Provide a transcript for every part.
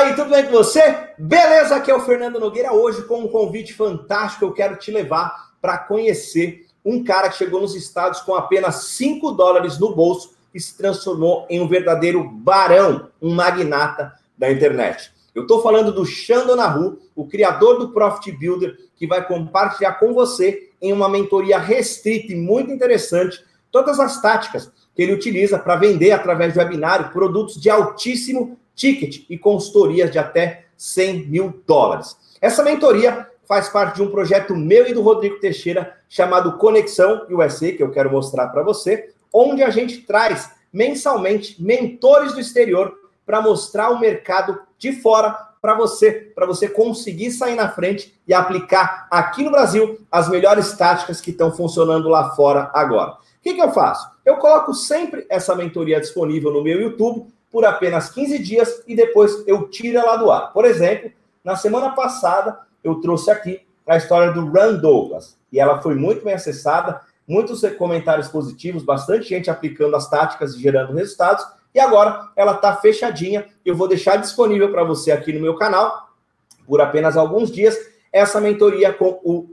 aí, tudo bem com você? Beleza? Aqui é o Fernando Nogueira, hoje com um convite fantástico. Eu quero te levar para conhecer um cara que chegou nos Estados com apenas $5 no bolso e se transformou em um verdadeiro barão, um magnata da internet. Eu estou falando do Donahoe, o criador do Profit Builder, que vai compartilhar com você em uma mentoria restrita e muito interessante todas as táticas que ele utiliza para vender através do webinário produtos de altíssimo ticket e consultorias de até $100 mil. Essa mentoria faz parte de um projeto meu e do Rodrigo Teixeira chamado Conexão USA, que eu quero mostrar para você, onde a gente traz mensalmente mentores do exterior para mostrar o mercado de fora para você conseguir sair na frente e aplicar aqui no Brasil as melhores táticas que estão funcionando lá fora agora. O que eu faço? Eu coloco sempre essa mentoria disponível no meu YouTube por apenas 15 dias e depois eu tiro ela do ar. Por exemplo, na semana passada eu trouxe aqui a história do Run Douglas e ela foi muito bem acessada, muitos comentários positivos, bastante gente aplicando as táticas e gerando resultados. E agora ela está fechadinha. Eu vou deixar disponível para você aqui no meu canal, por apenas alguns dias, essa mentoria com o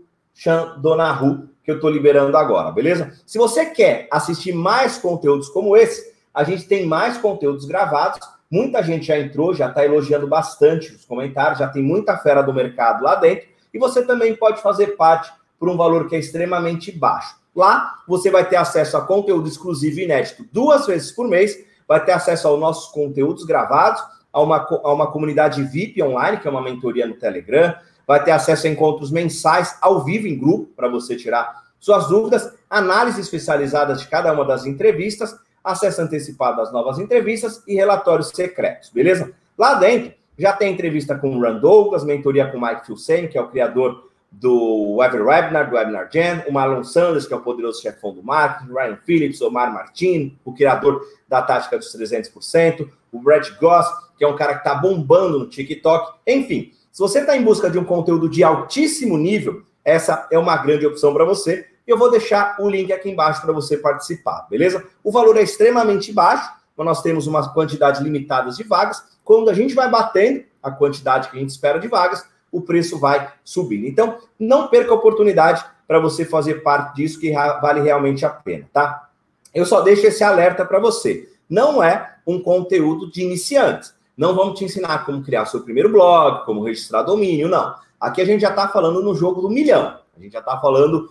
Donahoe, que eu estou liberando agora, beleza? Se você quer assistir mais conteúdos como esse, a gente tem mais conteúdos gravados. Muita gente já entrou, já está elogiando bastante os comentários, já tem muita fera do mercado lá dentro. E você também pode fazer parte por um valor que é extremamente baixo. Lá, você vai ter acesso a conteúdo exclusivo e inédito 2 vezes por mês, vai ter acesso aos nossos conteúdos gravados, a uma comunidade VIP online, que é uma mentoria no Telegram, vai ter acesso a encontros mensais ao vivo em grupo, para você tirar suas dúvidas, análise especializadas de cada uma das entrevistas, acesso antecipado às novas entrevistas e relatórios secretos, beleza? Lá dentro, já tem entrevista com o Run Douglas, mentoria com o Mike Filsaime, que é o criador do Webinar, do Webinar Jam, o Marlon Sanders, que é o poderoso chefão do marketing, Ryan Phillips, Omar Martin, o criador da tática dos 300%, o Brad Goss, que é um cara que está bombando no TikTok. Enfim, se você está em busca de um conteúdo de altíssimo nível, essa é uma grande opção para você. Eu vou deixar o link aqui embaixo para você participar, beleza? O valor é extremamente baixo, mas nós temos uma quantidade limitada de vagas. Quando a gente vai batendo a quantidade que a gente espera de vagas, o preço vai subindo. Então, não perca a oportunidade para você fazer parte disso, que vale realmente a pena, tá? Eu só deixo esse alerta para você. Não é um conteúdo de iniciantes. Não vamos te ensinar como criar seu primeiro blog, como registrar domínio, não. Aqui a gente já está falando no jogo do milhão. A gente já está falando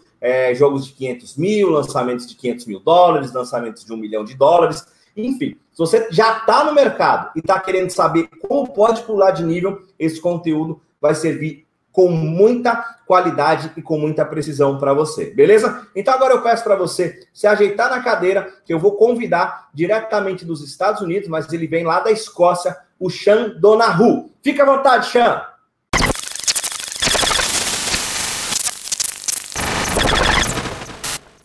jogos de 500 mil, lançamentos de $500 mil, lançamentos de $1 milhão. Enfim, se você já está no mercado e está querendo saber como pode pular de nível, esse conteúdo vai servir com muita qualidade e com muita precisão para você, beleza? Então agora eu peço para você se ajeitar na cadeira, que eu vou convidar diretamente dos Estados Unidos, mas ele vem lá da Escócia, o Donahoe. Fica à vontade, Sean.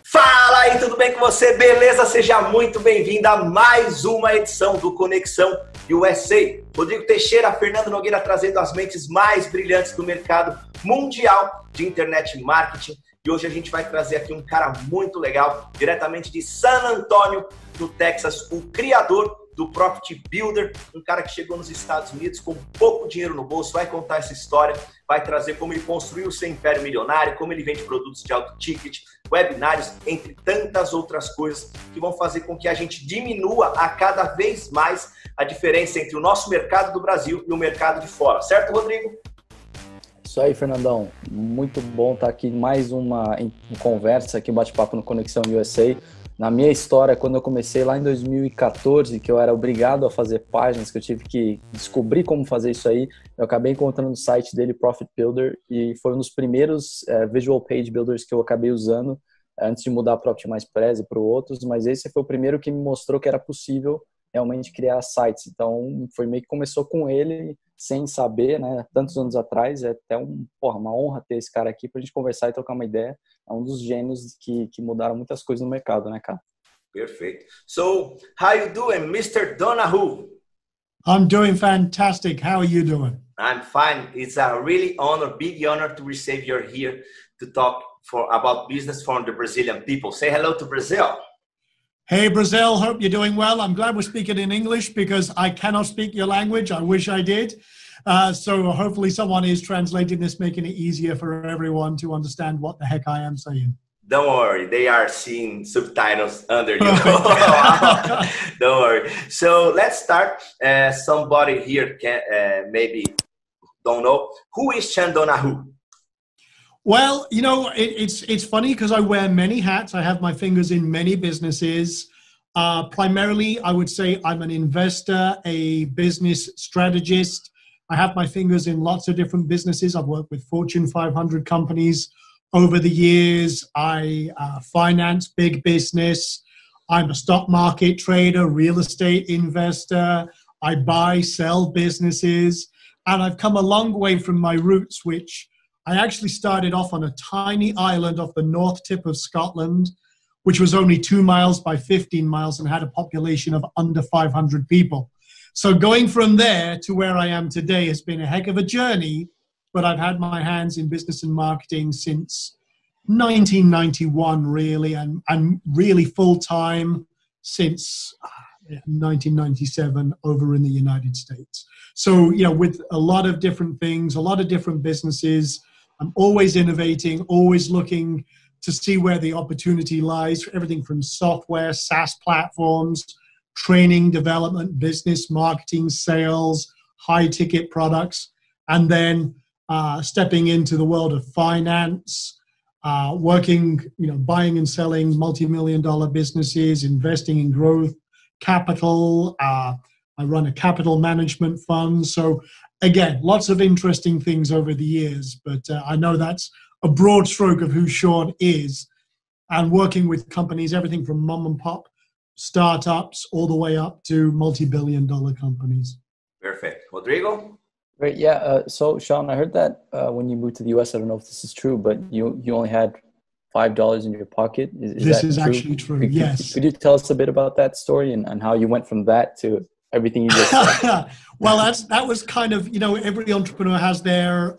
Fala aí, tudo bem com você? Beleza? Seja muito bem-vindo a mais uma edição do Conexão USA. Rodrigo Teixeira, Fernando Nogueira trazendo as mentes mais brilhantes do mercado mundial de internet marketing. E hoje a gente vai trazer aqui um cara muito legal, diretamente de San Antonio, no Texas, o criador do Profit Builder, um cara que chegou nos Estados Unidos com pouco dinheiro no bolso, vai contar essa história, vai trazer como ele construiu o seu império milionário, como ele vende produtos de alto ticket, webinários, entre tantas outras coisas que vão fazer com que a gente diminua a cada vez mais a diferença entre o nosso mercado do Brasil e o mercado de fora. Certo, Rodrigo? Isso aí, Fernandão. Muito bom estar aqui mais uma conversa, aqui um bate-papo no Conexão USA. Na minha história, quando eu comecei lá em 2014, que eu era obrigado a fazer páginas, que eu tive que descobrir como fazer isso aí, eu acabei encontrando no site dele, Profit Builder, e foi um dos primeiros Visual Page Builders que eu acabei usando antes de mudar para o Optimize para outros, mas esse foi o primeiro que me mostrou que era possível realmente criar sites. Então, foi meio que começou com ele, sem saber, né, tantos anos atrás. É até uma honra ter esse cara aqui para a gente conversar e trocar uma ideia. É um dos gênios que mudaram muitas coisas no mercado, né, cara? Perfeito. So, how you doing, Mr. Donahoe? I'm doing fantastic. How are you doing? I'm fine. It's a really big honor to receive you here to talk about business for the Brazilian people. Say hello to Brazil. Hey, Brazil. Hope you're doing well. I'm glad we're speaking in English because I cannot speak your language. I wish I did. So hopefully someone is translating this, making it easier for everyone to understand what the heck I am saying. Don't worry, they are seeing subtitles under you. Don't worry. So let's start. Somebody here can maybe don't know. Who is Chan Donahoe? Well, you know, it's funny because I wear many hats. I have my fingers in many businesses. Primarily, I would say I'm an investor, a business strategist. I have my fingers in lots of different businesses. I've worked with Fortune 500 companies over the years. I finance big business. I'm a stock market trader, real estate investor. I buy, sell businesses. And I've come a long way from my roots, which I actually started off on a tiny island off the north tip of Scotland, which was only 2 miles by 15 miles and had a population of under 500 people. So going from there to where I am today has been a heck of a journey, but I've had my hands in business and marketing since 1991, really, and really full-time since 1997 over in the United States. So, you know, with a lot of different things, a lot of different businesses, I'm always innovating, always looking to see where the opportunity lies, everything from software, SaaS platforms, training, development, business, marketing, sales, high-ticket products, and then stepping into the world of finance, working, you know, buying and selling multi-million-dollar businesses, investing in growth, capital. I run a capital management fund. So again, lots of interesting things over the years, but I know that's a broad stroke of who Sean is, and working with companies, everything from mom and pop startups all the way up to multi-billion-dollar companies. Perfect. Rodrigo? Great. Yeah. So Sean, I heard that when you moved to the US, I don't know if this is true, but you only had $5 in your pocket. This is actually true. Yes. Could you tell us a bit about that story and how you went from that to everything you just said? Well, that was kind of, you know, every entrepreneur has their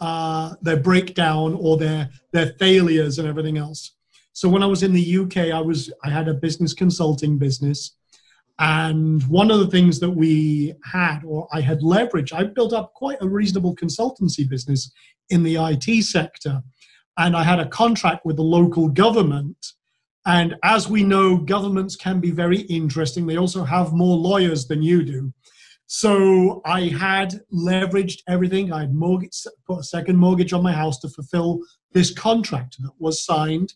breakdown or their failures and everything else. So when I was in the UK, I had a business consulting business. And one of the things that we had, or I had leveraged, I built up quite a reasonable consultancy business in the IT sector. And I had a contract with the local government. And as we know, governments can be very interesting. They also have more lawyers than you do. So I had leveraged everything. I had put a second mortgage on my house to fulfill this contract that was signed.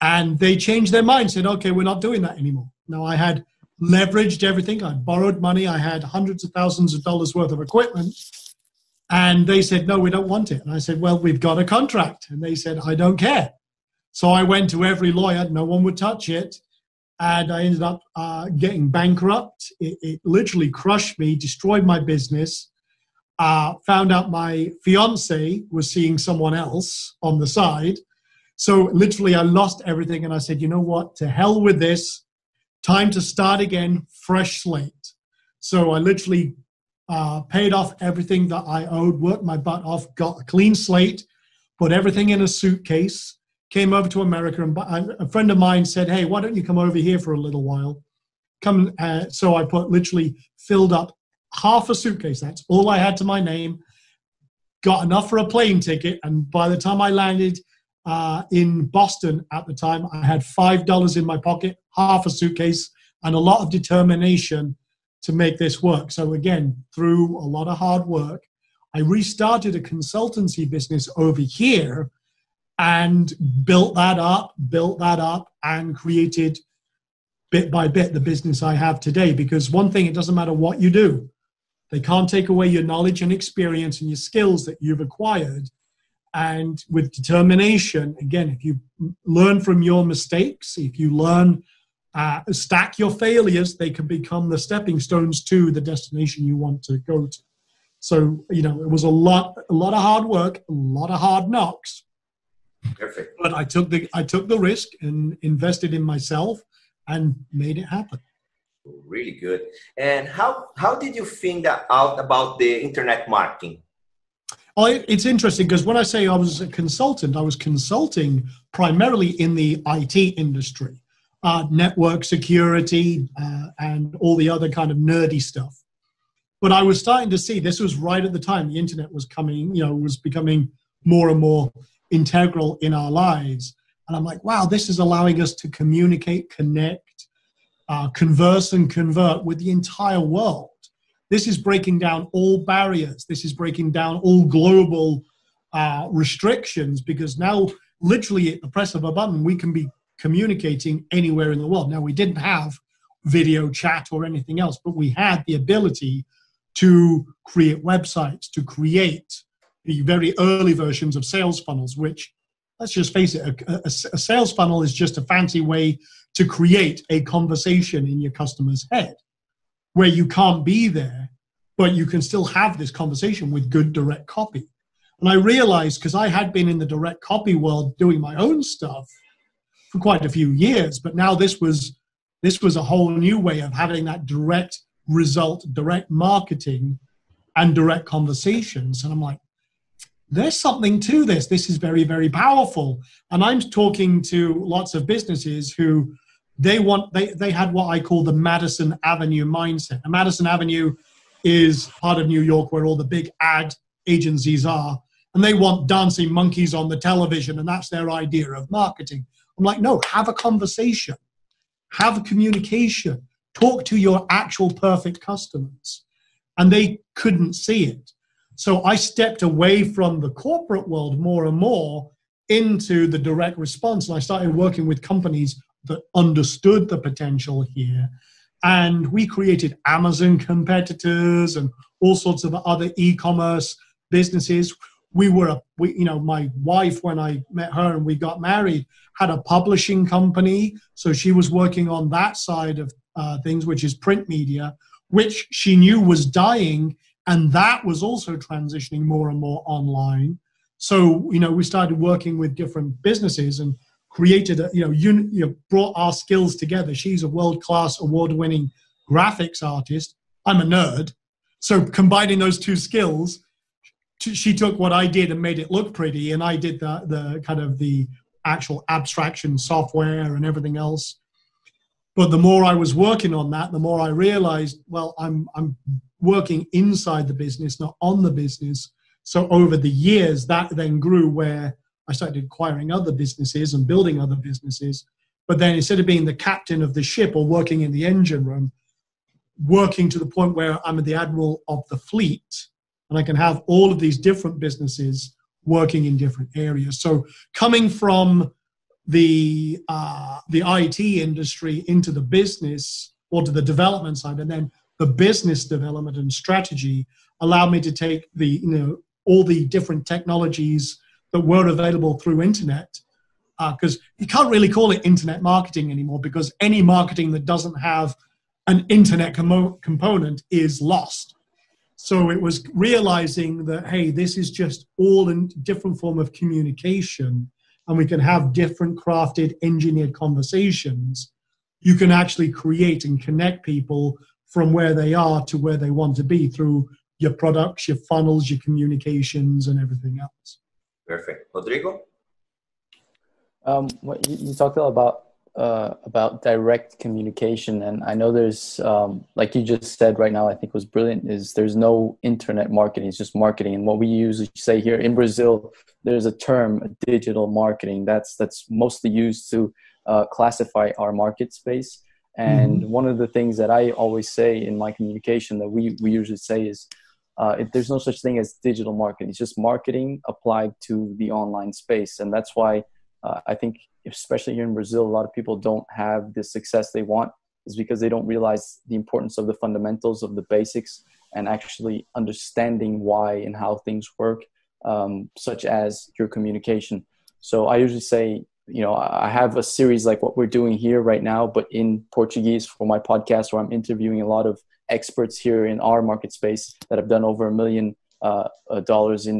And they changed their mind, said, okay, we're not doing that anymore. Now, I had leveraged everything. I borrowed money. I had hundreds of thousands of dollars worth of equipment. And they said, no, we don't want it. And I said, well, we've got a contract. And they said, I don't care. So I went to every lawyer. No one would touch it. And I ended up getting bankrupt. It literally crushed me, destroyed my business. Found out my fiance was seeing someone else on the side. So literally I lost everything. And I said, you know what? To hell with this. Time to start again, fresh slate. So I literally paid off everything that I owed, worked my butt off, got a clean slate, put everything in a suitcase, came over to America, and a friend of mine said, hey, why don't you come over here for a little while? So I literally filled up half a suitcase. That's all I had to my name, got enough for a plane ticket, and by the time I landed in Boston at the time, I had $5 in my pocket, half a suitcase, and a lot of determination to make this work. So again, through a lot of hard work, I restarted a consultancy business over here and built that up, and created bit by bit the business I have today. Because one thing, it doesn't matter what you do. They can't take away your knowledge and experience and your skills that you've acquired. And with determination, again, if you learn from your mistakes, if you learn, stack your failures, they can become the stepping stones to the destination you want to go to. So, you know, it was a lot of hard work, a lot of hard knocks. Perfect. But I took the risk and invested in myself and made it happen. Really good. And how did you find out about the internet marketing? Oh, it's interesting because when I say I was a consultant, I was consulting primarily in the IT industry, network security, and all the other kind of nerdy stuff. But I was starting to see, this was right at the time the internet was coming, was becoming more and more integral in our lives. And I'm like, wow, this is allowing us to communicate, connect, converse and convert with the entire world. This is breaking down all barriers. This is breaking down all global restrictions, because now literally at the press of a button, we can be communicating anywhere in the world. Now, we didn't have video chat or anything else, but we had the ability to create websites, to create the very early versions of sales funnels, which, let's just face it, a sales funnel is just a fancy way to create a conversation in your customer's head where you can't be there, but you can still have this conversation with good direct copy. And I realized, because I had been in the direct copy world doing my own stuff for quite a few years, but now this was a whole new way of having that direct result, direct marketing, and direct conversations. And I'm like, there's something to this. This is very, very powerful. And I'm talking to lots of businesses who they had what I call the Madison Avenue mindset. And Madison Avenue is part of New York where all the big ad agencies are. And they want dancing monkeys on the television, and that's their idea of marketing. I'm like, no, have a conversation, have a communication, talk to your actual perfect customers. And they couldn't see it. So I stepped away from the corporate world more and more into the direct response. And I started working with companies that understood the potential here. And we created Amazon competitors and all sorts of other e-commerce businesses. My wife, when I met her and we got married, had a publishing company. So she was working on that side of things, which is print media, which she knew was dying. And that was also transitioning more and more online. So, we started working with different businesses and created, brought our skills together. She's a world-class award-winning graphics artist. I'm a nerd. So combining those two skills, she took what I did and made it look pretty, and I did the kind of the actual abstraction software and everything else. But the more I was working on that, the more I realized, well, I'm working inside the business, not on the business. So over the years, that then grew where I started acquiring other businesses and building other businesses. But then instead of being the captain of the ship or working in the engine room, working to the point where I'm the admiral of the fleet, and I can have all of these different businesses working in different areas. So coming from the IT industry into the business or to the development side, and then the business development and strategy allowed me to take all the different technologies that were available through internet, because you can't really call it internet marketing anymore, because any marketing that doesn't have an internet component is lost. So it was realizing that, hey, this is just all in different form of communication, and we can have different crafted, engineered conversations. You can actually create and connect people from where they are to where they want to be through your products, your funnels, your communications, and everything else. Perfect. Rodrigo? What you talked about direct communication, and I know there's, like you just said right now, I think was brilliant, is there's no internet marketing, it's just marketing. And what we usually say here in Brazil, there's a term, digital marketing, that's mostly used to classify our market space. And one of the things that I always say in my communication that we usually say is, there's no such thing as digital marketing. It's just marketing applied to the online space. And that's why I think, especially here in Brazil, a lot of people don't have the success they want, is because they don't realize the importance of the fundamentals, of the basics, and actually understanding why and how things work, such as your communication. So I usually say, I have a series like what we're doing here right now, but in Portuguese for my podcast, where I'm interviewing a lot of experts here in our market space that have done over $1 million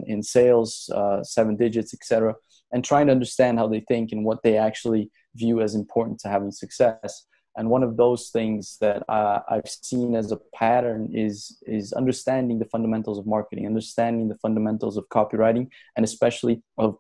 in sales, 7 digits, etc., and trying to understand how they think and what they actually view as important to having success. And one of those things that I've seen as a pattern is understanding the fundamentals of marketing, understanding the fundamentals of copywriting, and especially of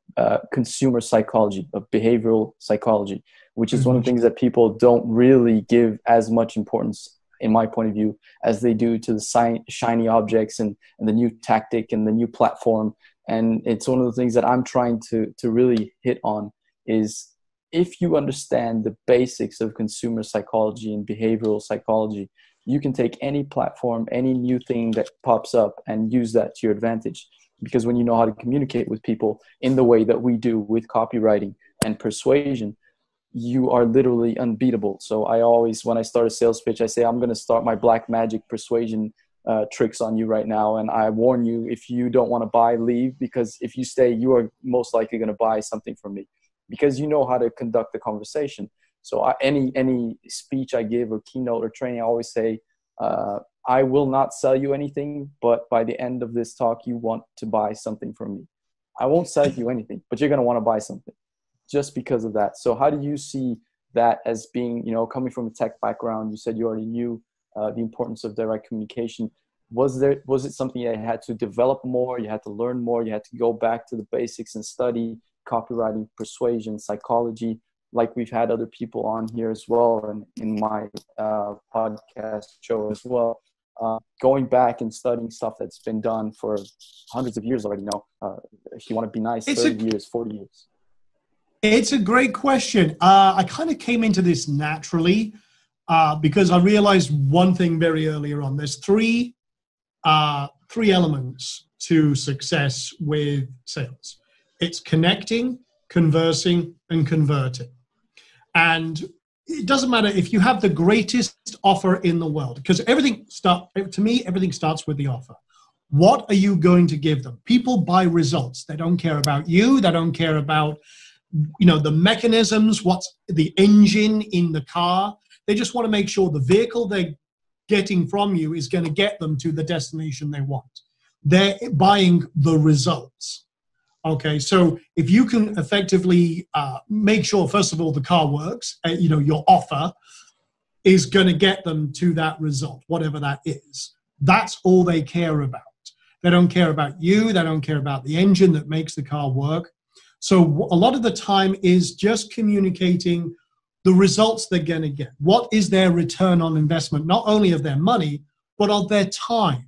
consumer psychology, of behavioral psychology, which is one of the things that people don't really give as much importance in my point of view, as they do to the shiny objects and the new tactic and the new platform. And it's one of the things that I'm trying to really hit on is, if you understand the basics of consumer psychology and behavioral psychology, you can take any platform, any new thing that pops up and use that to your advantage. Because when you know how to communicate with people in the way that we do with copywriting and persuasion, you are literally unbeatable. So I always, when I start a sales pitch, I say, I'm going to start my black magic persuasion tricks on you right now. And I warn you, if you don't want to buy, leave, because if you stay, you are most likely going to buy something from me, because you know how to conduct the conversation. So any speech I give or keynote or training, I always say, I will not sell you anything, but by the end of this talk, you want to buy something from me. I won't sell you anything, but you're going to want to buy something just because of that. So how do you see that as being, coming from a tech background? You said you already knew the importance of direct communication. Was it something you had to develop more? You had to learn more? You had to go back to the basics and study copywriting, persuasion, psychology, like we've had other people on here as well, and in my podcast show as well, going back and studying stuff that's been done for hundreds of years already. If you want to be nice, 30 years, 40 years. It's a great question. I kind of came into this naturally because I realized one thing very earlier on. There's three elements to success with sales. It's connecting, conversing, and converting. And it doesn't matter if you have the greatest offer in the world, because everything starts with the offer. What are you going to give them? People buy results. They don't care about you. They don't care about, the mechanisms, what's the engine in the car. They just want to make sure the vehicle they're getting from you is going to get them to the destination they want. They're buying the results. Okay, so if you can effectively make sure, first of all, the car works, your offer is going to get them to that result, whatever that is. That's all they care about. They don't care about you. They don't care about the engine that makes the car work. So a lot of the time is just communicating the results they're going to get. What is their return on investment, not only of their money, but of their time?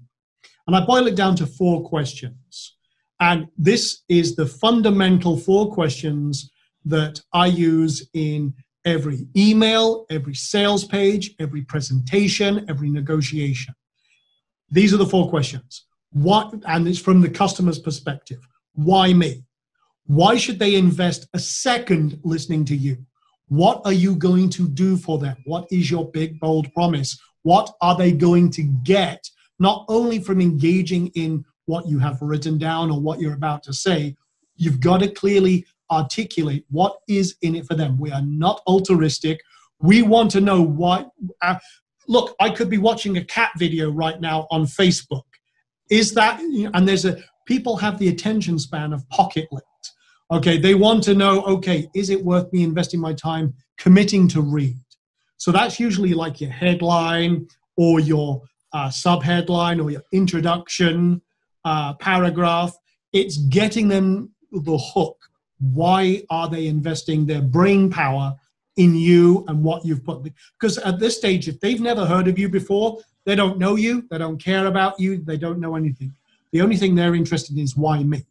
And I boil it down to 4 questions. And this is the fundamental 4 questions that I use in every email, every sales page, every presentation, every negotiation. These are the 4 questions. What, and it's from the customer's perspective. Why me? Why should they invest a second listening to you? What are you going to do for them? What is your big, bold promise? What are they going to get, not only from engaging in what you have written down or what you're about to say? You've got to clearly articulate what is in it for them. We are not altruistic. We want to know what. Look, I could be watching a cat video right now on Facebook. Is that, and people have the attention span of pocket licked. Okay, they want to know, okay, is it worth me investing my time committing to read? So that's usually like your headline or your subheadline or your introduction paragraph. It's getting them the hook. Why are they investing their brain power in you and what you've put? Because at this stage, if they've never heard of you before, they don't know you, they don't care about you, they don't know anything. The only thing they're interested in is why me.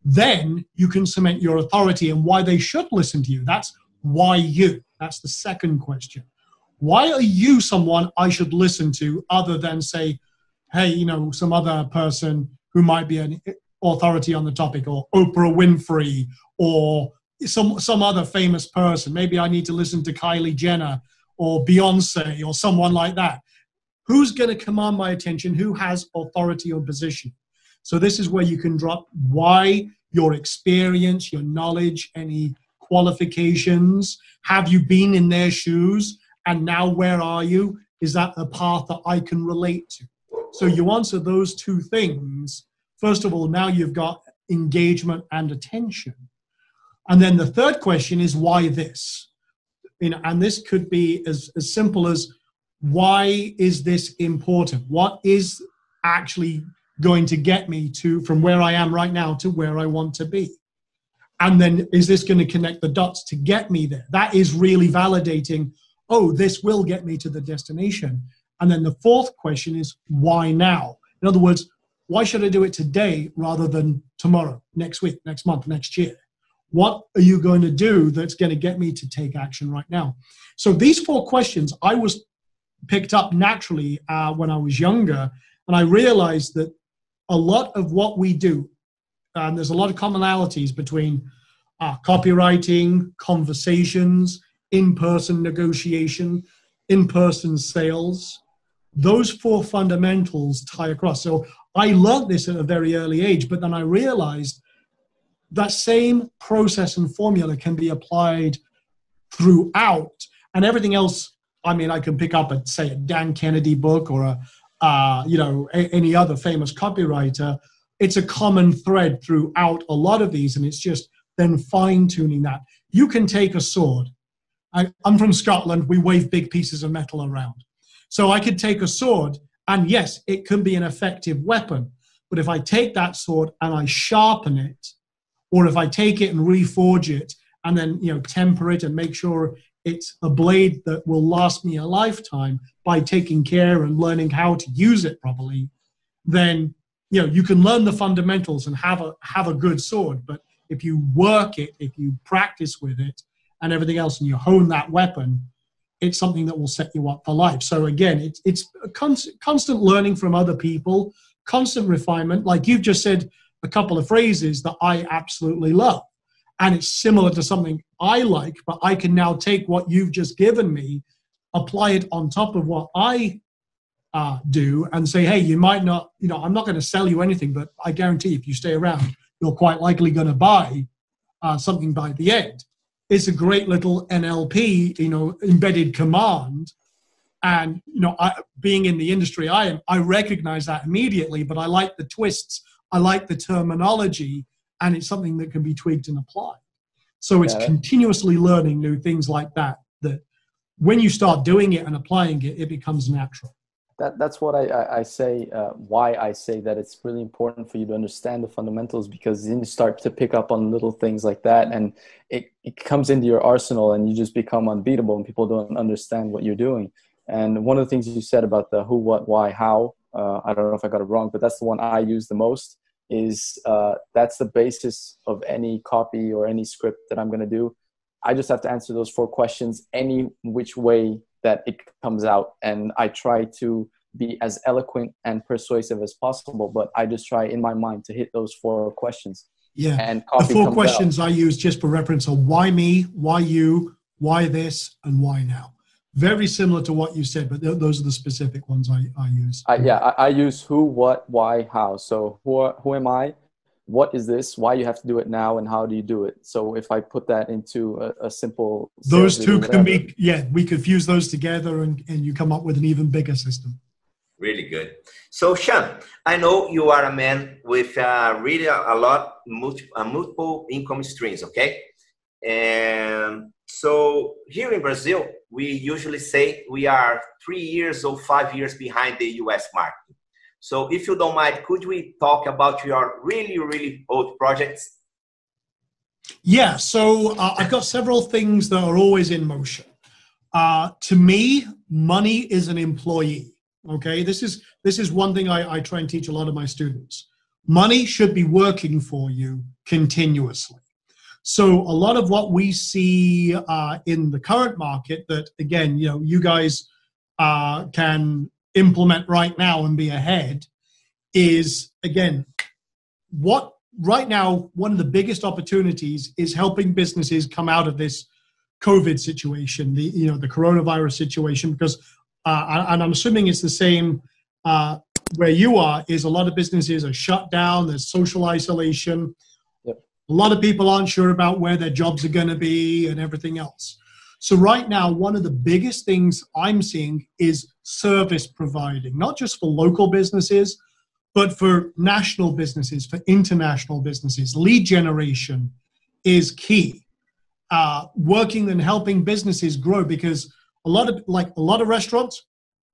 Then you can cement your authority and why they should listen to you. That's why you. That's the second question. Why are you someone I should listen to other than say, hey, some other person who might be an authority on the topic, or Oprah Winfrey, or some other famous person. Maybe I need to listen to Kylie Jenner or Beyonce or someone like that. Who's going to command my attention? Who has authority or position? So this is where you can drop why, your experience, your knowledge, any qualifications. Have you been in their shoes? And now where are you? Is that a path that I can relate to? So you answer those 2 things. First of all, now you've got engagement and attention. And then the third question is, why this? And this could be as simple as, why is this important? What is actually going to get me from where I am right now to where I want to be? And then, is this going to connect the dots to get me there? That is really validating, oh, this will get me to the destination. And then the fourth question is, why now? In other words, why should I do it today rather than tomorrow, next week, next month, next year? What are you going to do that's going to get me to take action right now? So these four questions I was picked up naturally when I was younger. And I realized that a lot of what we do, and there's a lot of commonalities between copywriting, conversations, in-person negotiation, in-person sales. Those four fundamentals tie across. So I learned this at a very early age, but then I realized that same process and formula can be applied throughout, and everything else. I mean, I can pick up say a Dan Kennedy book or any other famous copywriter. It's a common thread throughout a lot of these, and it's just then fine-tuning that. You can take a sword. I'm from Scotland. We wave big pieces of metal around. So I could take a sword, and yes, it can be an effective weapon. But if I take that sword and I sharpen it, or if I take it and reforge it and then temper it and make sure it's a blade that will last me a lifetime by taking care and learning how to use it properly, then you can learn the fundamentals and have a good sword. But if you work it, if you practice with it and everything else, and you hone that weapon, it's something that will set you up for life. So again, it's a constant learning from other people, constant refinement. Like you've just said a couple of phrases that I absolutely love. And it's similar to something I like, but I can now take what you've just given me, apply it on top of what I do, and say, hey, you might not, I'm not going to sell you anything, but I guarantee if you stay around, you're quite likely going to buy something by the end. It's a great little NLP, embedded command. And, being in the industry I recognize that immediately, but I like the twists. I like the terminology, and it's something that can be tweaked and applied. So it's continuously learning new things like that when you start doing it and applying it, it becomes natural. That's what I say, why I say that it's really important for you to understand the fundamentals, because then you start to pick up on little things like that, and it comes into your arsenal, and you just become unbeatable, and people don't understand what you're doing. And one of the things you said about the who, what, why, how, I don't know if I got it wrong, but that's the one I use the most, is that's the basis of any copy or any script that I'm going to do. I just have to answer those four questions any which way that it comes out. And I try to be as eloquent and persuasive as possible, but I just try in my mind to hit those four questions. Yeah. And the four questions I use, just for reference, are why me, why you, why this, and why now. Very similar to what you said, but those are the specific ones I use. I use who, what, why, how. So who am I? What is this? Why you have to do it now, and how do you do it? So if I put that into a simple... Those two can be, we could fuse those together and you come up with an even bigger system. Really good. So Sean, I know you are a man with really a lot, multiple income streams, okay? And so here in Brazil, we usually say we are 3 years or 5 years behind the US market. So if you don't mind, could we talk about your really, really old projects? Yeah, so I've got several things that are always in motion. To me, money is an employee, okay? This is one thing I try and teach a lot of my students. Money should be working for you continuously. So a lot of what we see in the current market that, again, you guys can implement right now and be ahead is, again, what right now, one of the biggest opportunities is helping businesses come out of this COVID situation, the coronavirus situation, because, and I'm assuming it's the same where you are, is a lot of businesses are shut down, there's social isolation. Yep. A lot of people aren't sure about where their jobs are going to be and everything else. So right now, one of the biggest things I'm seeing is service providing, not just for local businesses, but for national businesses, for international businesses. Lead generation is key. Working and helping businesses grow, because a lot of restaurants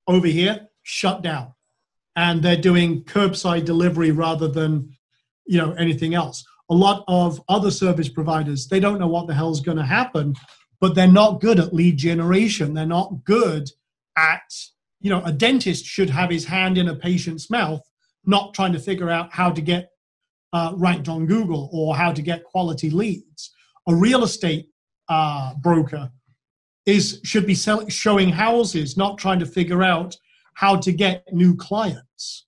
over here shut down, and they're doing curbside delivery rather than anything else. A lot of other service providers, they don't know what the hell's going to happen, but they're not good at lead generation. They're not good at you know, a dentist should have his hand in a patient's mouth, not trying to figure out how to get ranked on Google or how to get quality leads. A real estate broker should be showing houses, not trying to figure out how to get new clients.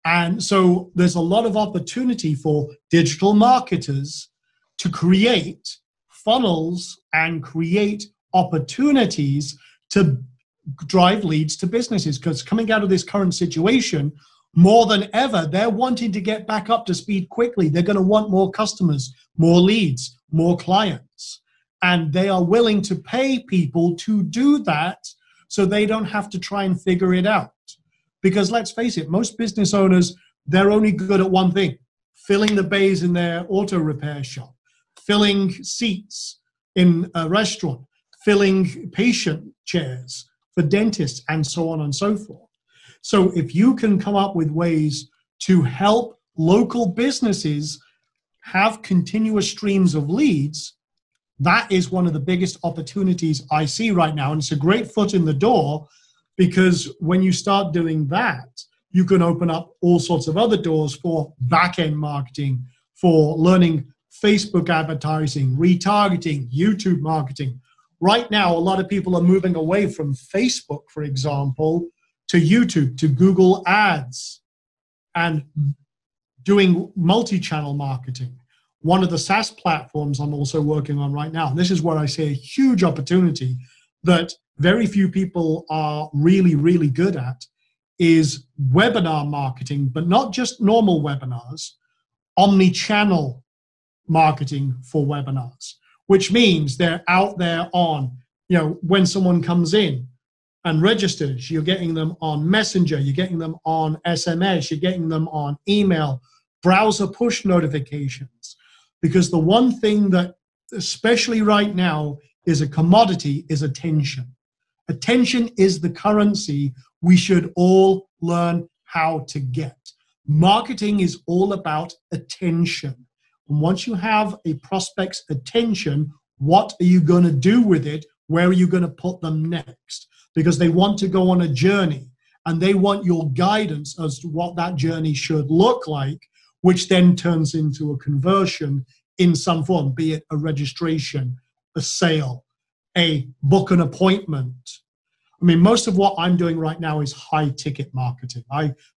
And so there's a lot of opportunity for digital marketers to create funnels and create opportunities to drive leads to businesses. Because coming out of this current situation, more than ever, they're wanting to get back up to speed quickly. They're going to want more customers, more leads, more clients. And they are willing to pay people to do that so they don't have to try and figure it out. Because let's face it, most business owners, they're only good at one thing: filling the bays in their auto repair shop, filling seats in a restaurant, filling patient chairs for dentists, and so on and so forth. So if you can come up with ways to help local businesses have continuous streams of leads, that is one of the biggest opportunities I see right now. And it's a great foot in the door, because when you start doing that, you can open up all sorts of other doors for back-end marketing, for learning Facebook advertising, retargeting, YouTube marketing. Right now, a lot of people are moving away from Facebook, for example, to YouTube, to Google Ads, and doing multi-channel marketing. One of the SaaS platforms I'm also working on right now, and this is where I see a huge opportunity that very few people are really, really good at, is webinar marketing, but not just normal webinars, omni-channel marketing for webinars, which means they're out there on, you know, when someone comes in and registers, you're getting them on Messenger, you're getting them on SMS, you're getting them on email, browser push notifications. Because the one thing that, especially right now, is a commodity is attention. Attention is the currency we should all learn how to get. Marketing is all about attention. And once you have a prospect's attention, what are you going to do with it? Where are you going to put them next? Because they want to go on a journey, and they want your guidance as to what that journey should look like, which then turns into a conversion in some form, be it a registration, a sale, a book an appointment. I mean, most of what I'm doing right now is high ticket marketing.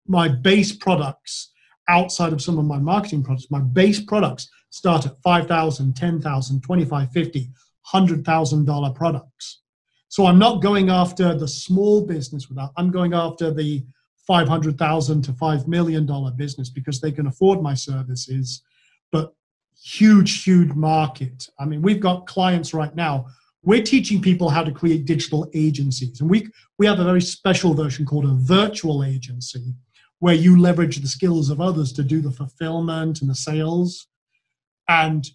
My base products, outside of some of my marketing products, my base products start at $5,000, $10,000, $25,000, $50,000, $100,000 products. So I'm not going after the small business with that. I'm going after the $500,000 to $5 million business, because they can afford my services. But huge, huge market. I mean, we've got clients right now. We're teaching people how to create digital agencies. And we have a very special version called a virtual agency, where you leverage the skills of others to do the fulfillment and the sales. And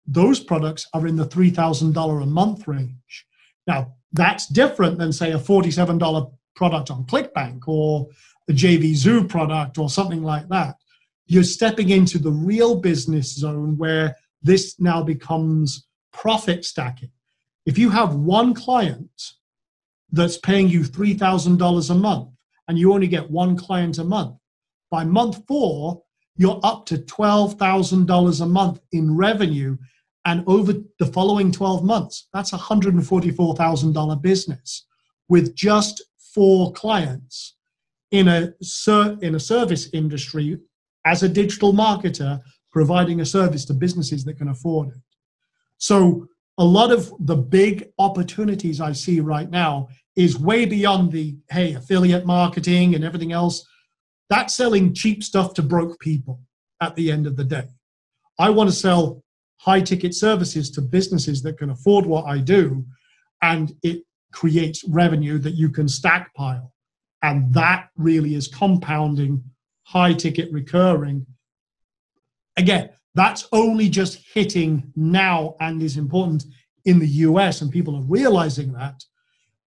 those products are in the $3,000 a month range. Now, that's different than, say, a $47 product on ClickBank or a JVZoo product or something like that. You're stepping into the real business zone where this now becomes profit stacking. If you have one client that's paying you $3,000 a month and you only get one client a month, by month 4, you're up to $12,000 a month in revenue. And over the following 12 months, that's a $144,000 business with just 4 clients in a service industry as a digital marketer, providing a service to businesses that can afford it. So a lot of the big opportunities I see right now is way beyond the, hey, affiliate marketing and everything else. That's selling cheap stuff to broke people at the end of the day. I want to sell high-ticket services to businesses that can afford what I do, and it creates revenue that you can stackpile. And that really is compounding, high-ticket recurring. Again, that's only just hitting now and is important in the US, and people are realizing that.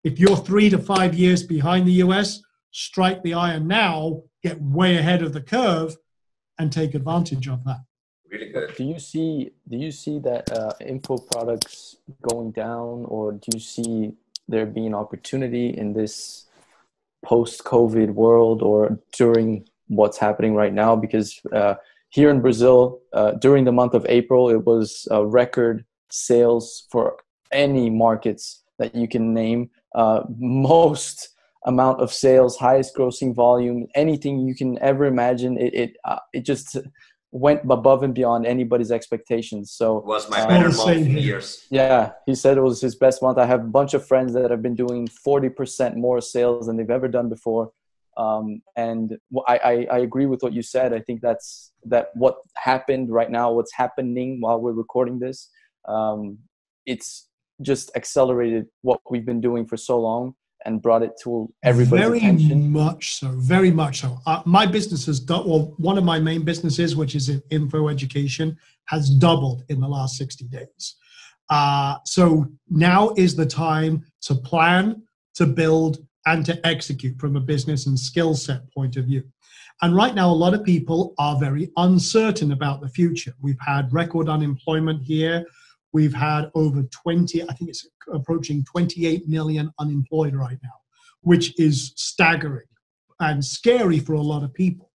If you're 3 to 5 years behind the US, strike the iron now, get way ahead of the curve, and take advantage of that. Really good. Do you see that info products going down, or do you see there being opportunity in this post-COVID world or during what's happening right now, because here in Brazil, during the month of April, it was record sales for any markets that you can name. Most amount of sales, highest grossing volume, anything you can ever imagine. It just went above and beyond anybody's expectations. So it was my better month in years. Yeah, he said it was his best month. I have a bunch of friends that have been doing 40% more sales than they've ever done before. And I agree with what you said. I think that what happened right now, what's happening while we're recording this, it's just accelerated what we've been doing for so long and brought it to everybody's attention. Very much so. My business has done, well, one of my main businesses, which is in info education, has doubled in the last 60 days. So now is the time to plan, to build, and to execute from a business and skill set point of view. And right now, a lot of people are very uncertain about the future. We've had record unemployment here. We've had over 20, I think it's approaching 28 million unemployed right now, which is staggering and scary for a lot of people.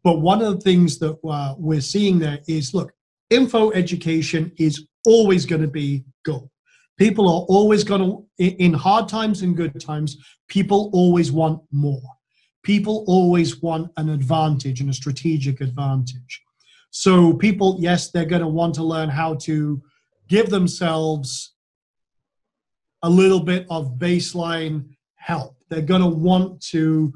But one of the things that we're seeing there is, look, info education is always going to be gold. People are always going to, in hard times and good times, people always want more. People always want an advantage and a strategic advantage. So people, yes, they're going to want to learn how to give themselves a little bit of baseline help. They're going to want to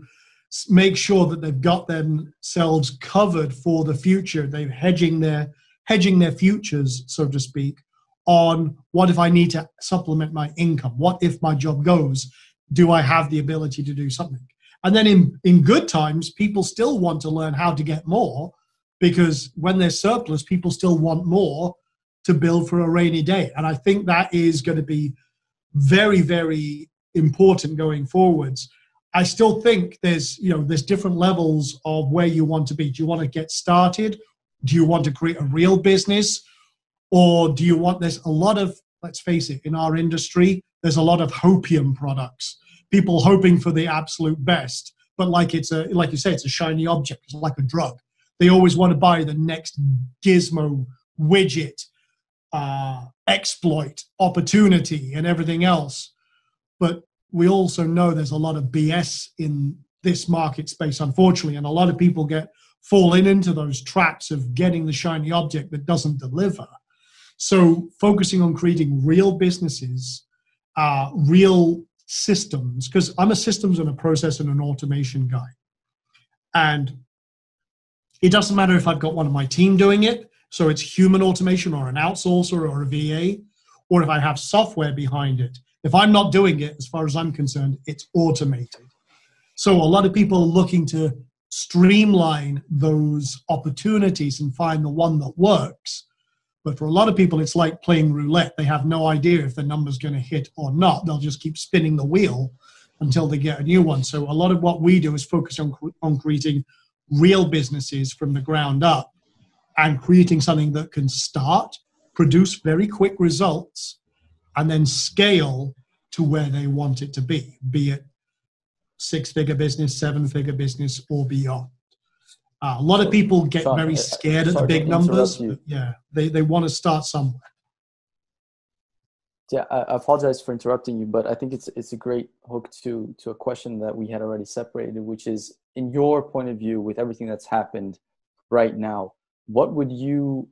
make sure that they've got themselves covered for the future. They're hedging their futures, so to speak, on what if I need to supplement my income? What if my job goes? Do I have the ability to do something? And then in good times, people still want to learn how to get more, because when there's surplus, people still want more to build for a rainy day. And I think that is going to be very, very important going forwards. I still think there's different levels of where you want to be. Do you want to get started? Do you want to create a real business? Or do you want, there's a lot of, let's face it, in our industry, there's a lot of hopium products, people hoping for the absolute best. But like you say, it's a shiny object. It's like a drug. They always want to buy the next gizmo, widget, exploit, opportunity, and everything else. But we also know there's a lot of BS in this market space, unfortunately, and a lot of people falling into those traps of getting the shiny object that doesn't deliver. So focusing on creating real businesses, real systems, because I'm a systems and a process and an automation guy. And it doesn't matter if I've got one of my team doing it, so it's human automation or an outsourcer or a VA, or if I have software behind it. If I'm not doing it, as far as I'm concerned, it's automated. So a lot of people are looking to streamline those opportunities and find the one that works. But for a lot of people, it's like playing roulette. They have no idea if the number's going to hit or not. They'll just keep spinning the wheel until they get a new one. So a lot of what we do is focus on creating real businesses from the ground up and creating something that can start, produce very quick results, and then scale to where they want it to be it six-figure business, seven-figure business, or beyond. A lot of people get very scared at the big numbers. Yeah, they want to start somewhere. Yeah, I apologize for interrupting you, but I think it's a great hook to a question that we had already separated, which is, in your point of view, with everything that's happened right now, what would you,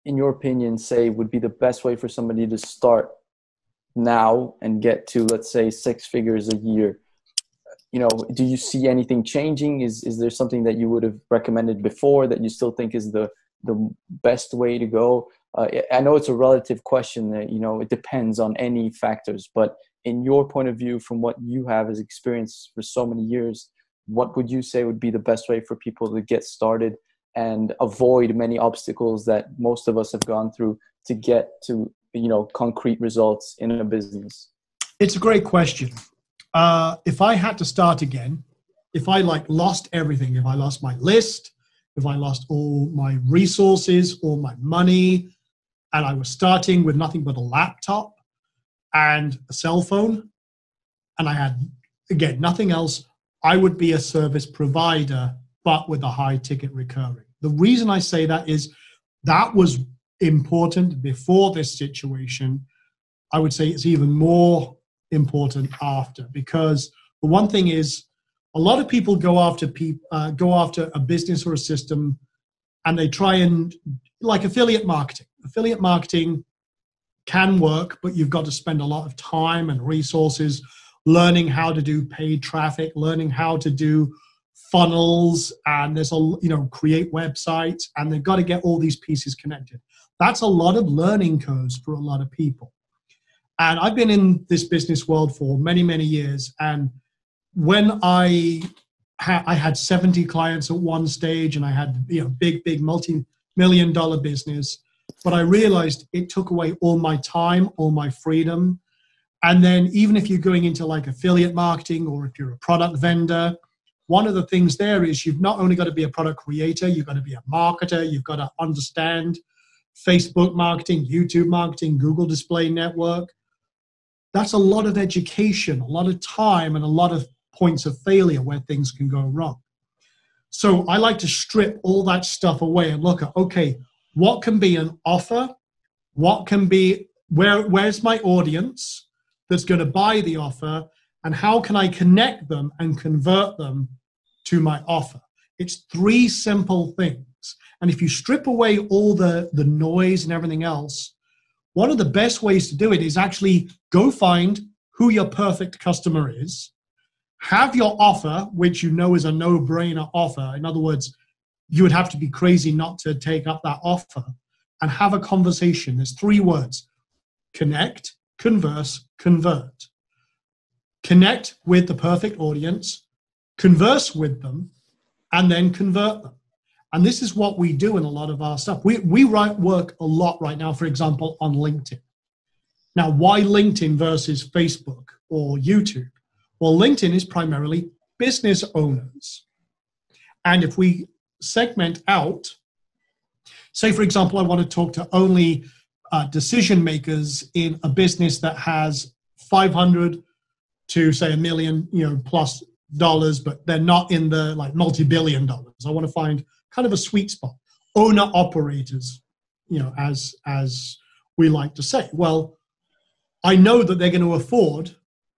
in your opinion, say would be the best way for somebody to start now and get to, let's say, 6 figures a year? You know, do you see anything changing? Is there something that you would have recommended before that you still think is the best way to go? I know it's a relative question that, you know, it depends on any factors, but in your point of view, from what you have as experience for so many years, what would you say would be the best way for people to get started and avoid many obstacles that most of us have gone through to get to, you know, concrete results in a business? It's a great question. If I had to start again, if I lost everything, if I lost my list, if I lost all my resources, all my money, and I was starting with nothing but a laptop and a cell phone, and I had again, nothing else. I would be a service provider, but with a high ticket recurring. The reason I say that is that was important before this situation. I would say it's even more important after, because the one thing is a lot of people go after a business or a system, and they try and, like affiliate marketing. Affiliate marketing can work, but you've got to spend a lot of time and resources learning how to do paid traffic, learning how to do funnels, and there's create websites, and they've got to get all these pieces connected. That's a lot of learning curves for a lot of people. And I've been in this business world for many, many years. And when I had 70 clients at one stage, and I had big multi-million-dollar business, but I realized it took away all my time, all my freedom. And then even if you're going into like affiliate marketing, or if you're a product vendor, one of the things there is you've not only got to be a product creator, you've got to be a marketer, you've got to understand Facebook marketing, YouTube marketing, Google Display Network. That's a lot of education, a lot of time, and a lot of points of failure where things can go wrong. So I like to strip all that stuff away and look at, okay, what can be an offer? What can be, where's my audience that's going to buy the offer, and how can I connect them and convert them to my offer? It's three simple things. And if you strip away all the noise and everything else, one of the best ways to do it is actually go find who your perfect customer is, have your offer, which you know is a no-brainer offer. In other words, you would have to be crazy not to take up that offer, and have a conversation. There's three words: connect, converse, convert. Connect with the perfect audience, converse with them, and then convert them. And this is what we do in a lot of our stuff. We work a lot right now, for example, on LinkedIn. Now, why LinkedIn versus Facebook or YouTube? Well, LinkedIn is primarily business owners. And if we segment out, say, for example, I want to talk to only decision makers in a business that has 500 to say $1 million plus dollars, but they're not in the like multi-billion dollars. I want to find kind of a sweet spot. Owner operators, as we like to say. Well, I know that they're going to afford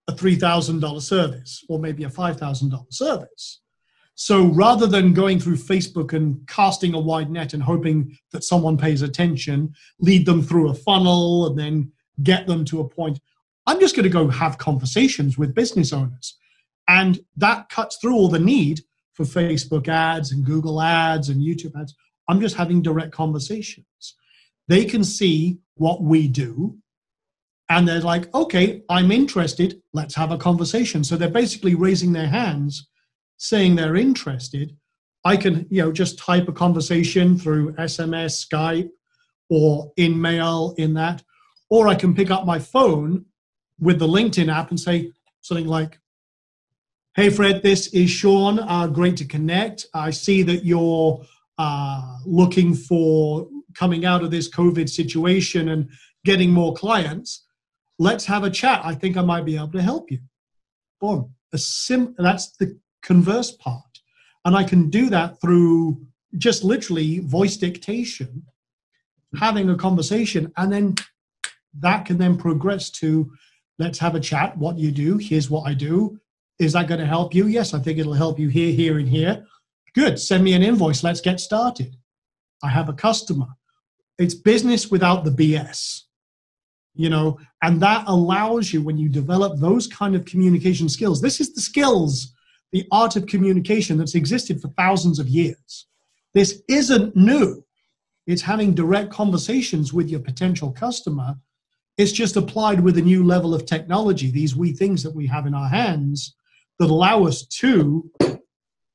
a $3,000 service, or maybe a $5,000 service. So rather than going through Facebook and casting a wide net and hoping that someone pays attention, lead them through a funnel and then get them to a point, I'm just going to go have conversations with business owners. And that cuts through all the need for Facebook ads and Google ads and YouTube ads. I'm just having direct conversations. They can see what we do, and they're like, okay, I'm interested. Let's have a conversation. So they're basically raising their hands, saying they're interested. I can, just type a conversation through SMS, Skype, or in mail in that. Or I can pick up my phone with the LinkedIn app and say something like, hey, Fred, this is Sean. Great to connect. I see that you're looking for coming out of this COVID situation and getting more clients. Let's have a chat. I think I might be able to help you. Boom. That's the converse part. And I can do that through just literally voice dictation, having a conversation, and then that can then progress to, let's have a chat. What do you do? Here's what I do. Is that going to help you? Yes, I think it'll help you here, here, and here. Good. Send me an invoice. Let's get started. I have a customer. It's business without the BS, and that allows you, when you develop those kind of communication skills, this is the skills, the art of communication that's existed for thousands of years. This isn't new. It's having direct conversations with your potential customer. It's just applied with a new level of technology, these wee things that we have in our hands that allow us to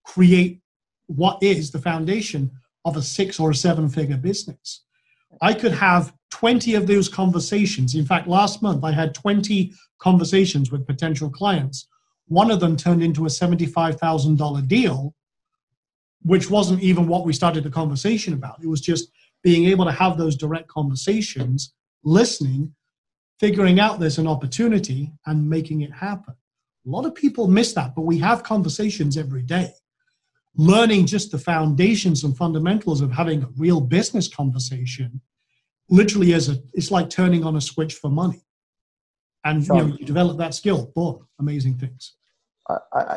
create what is the foundation of a 6 or 7 figure business. I could have 20 of those conversations. In fact, last month I had 20 conversations with potential clients. One of them turned into a $75,000 deal, which wasn't even what we started the conversation about. It was just being able to have those direct conversations, listening, figuring out there's an opportunity, and making it happen. A lot of people miss that, but we have conversations every day. Learning just the foundations and fundamentals of having a real business conversation literally it's like turning on a switch for money. And you develop that skill. Boom, amazing things.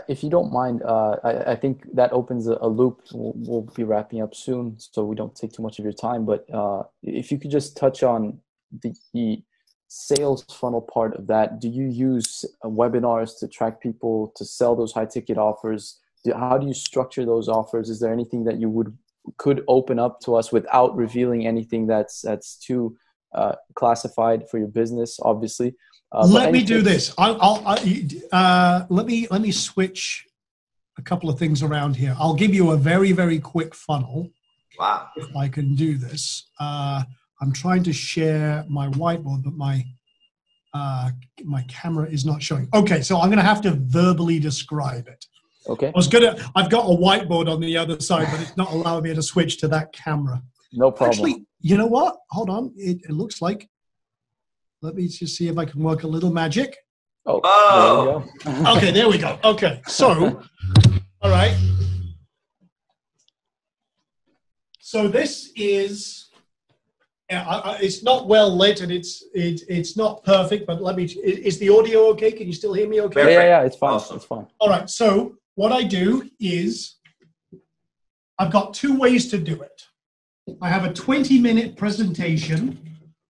If you don't mind, I think that opens a loop. We'll be wrapping up soon, so we don't take too much of your time. But if you could just touch on the sales funnel part of that. Do you use webinars to track people to sell those high ticket offers? How do you structure those offers? Is there anything that you could open up to us without revealing anything that's too classified for your business, obviously? Let me do this. Let me switch a couple of things around here. I'll give you a very, very quick funnel. Wow. If I can do this. I'm trying to share my whiteboard, but my camera is not showing. Okay, so I'm going to have to verbally describe it. Okay. I've got a whiteboard on the other side, but it's not allowing me to switch to that camera. No problem. Actually, you know what? Hold on. It looks like. Let me just see if I can work a little magic. Oh. There we go. Okay, there we go. Okay, so, all right. So this is, it's not well lit and it's not perfect, but let me, is the audio okay? Can you still hear me okay? Yeah, it's fine. Awesome. It's fine. All right, so what I do is, I've got two ways to do it. I have a 20-minute presentation,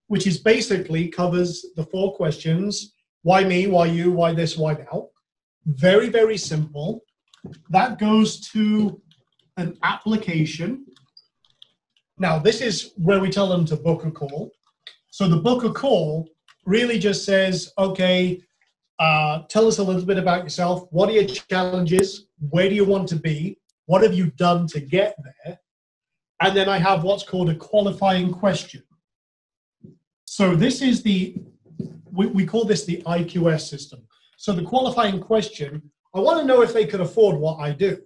which is basically covers the 4 questions. Why me? Why you? Why this? Why now? Very, very simple. That goes to an application. Now, this is where we tell them to book a call. So the book a call really just says, okay, tell us a little bit about yourself. What are your challenges? Where do you want to be? What have you done to get there? And then I have what's called a qualifying question. So this is we call this the IQS system. So the qualifying question, I want to know if they could afford what I do.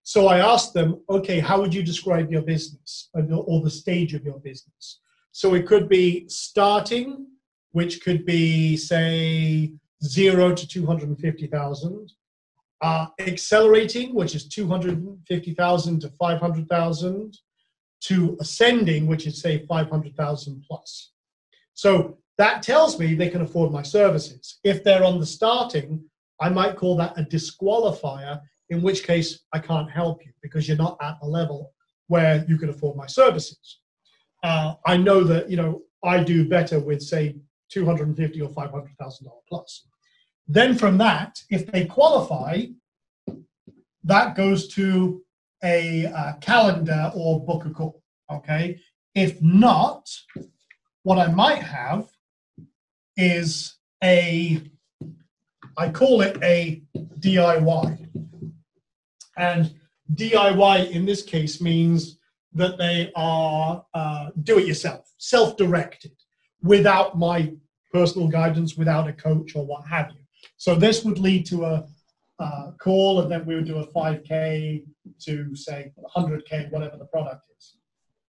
So I asked them, okay, how would you describe your business or the stage of your business? So it could be starting, which could be, say, 0 to 250,000. Accelerating, which is 250,000 to 500,000. To ascending, which is, say, 500,000 plus. So that tells me they can afford my services. If they're on the starting, I might call that a disqualifier, in which case I can't help you because you're not at a level where you can afford my services. I know that, I do better with, say, $250,000 or $500,000 plus. Then from that, if they qualify, that goes to a calendar or book a call, okay? If not, what I might have is I call it a DIY. And DIY in this case means that they are do-it-yourself, self-directed, without my personal guidance, without a coach or what have you. So this would lead to a call, and then we would do a 5K to, say, 100K, whatever the product is.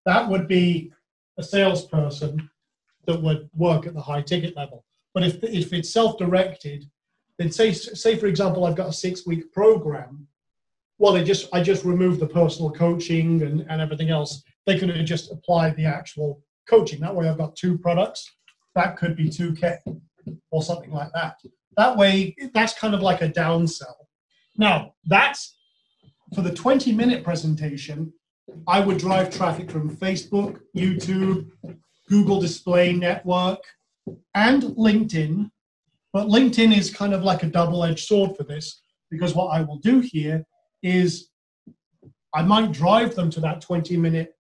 That would be a salesperson that would work at the high ticket level. But if it's self-directed, then say for example, I've got a 6-week program. Well, I just removed the personal coaching and everything else. They could have just applied the actual coaching. That way I've got 2 products. That could be 2K or something like that. That way, that's kind of like a downsell. Now, that's for the 20-minute presentation. I would drive traffic from Facebook, YouTube, Google Display Network, and LinkedIn. But LinkedIn is kind of like a double-edged sword for this, because what I will do here is I might drive them to that 20-minute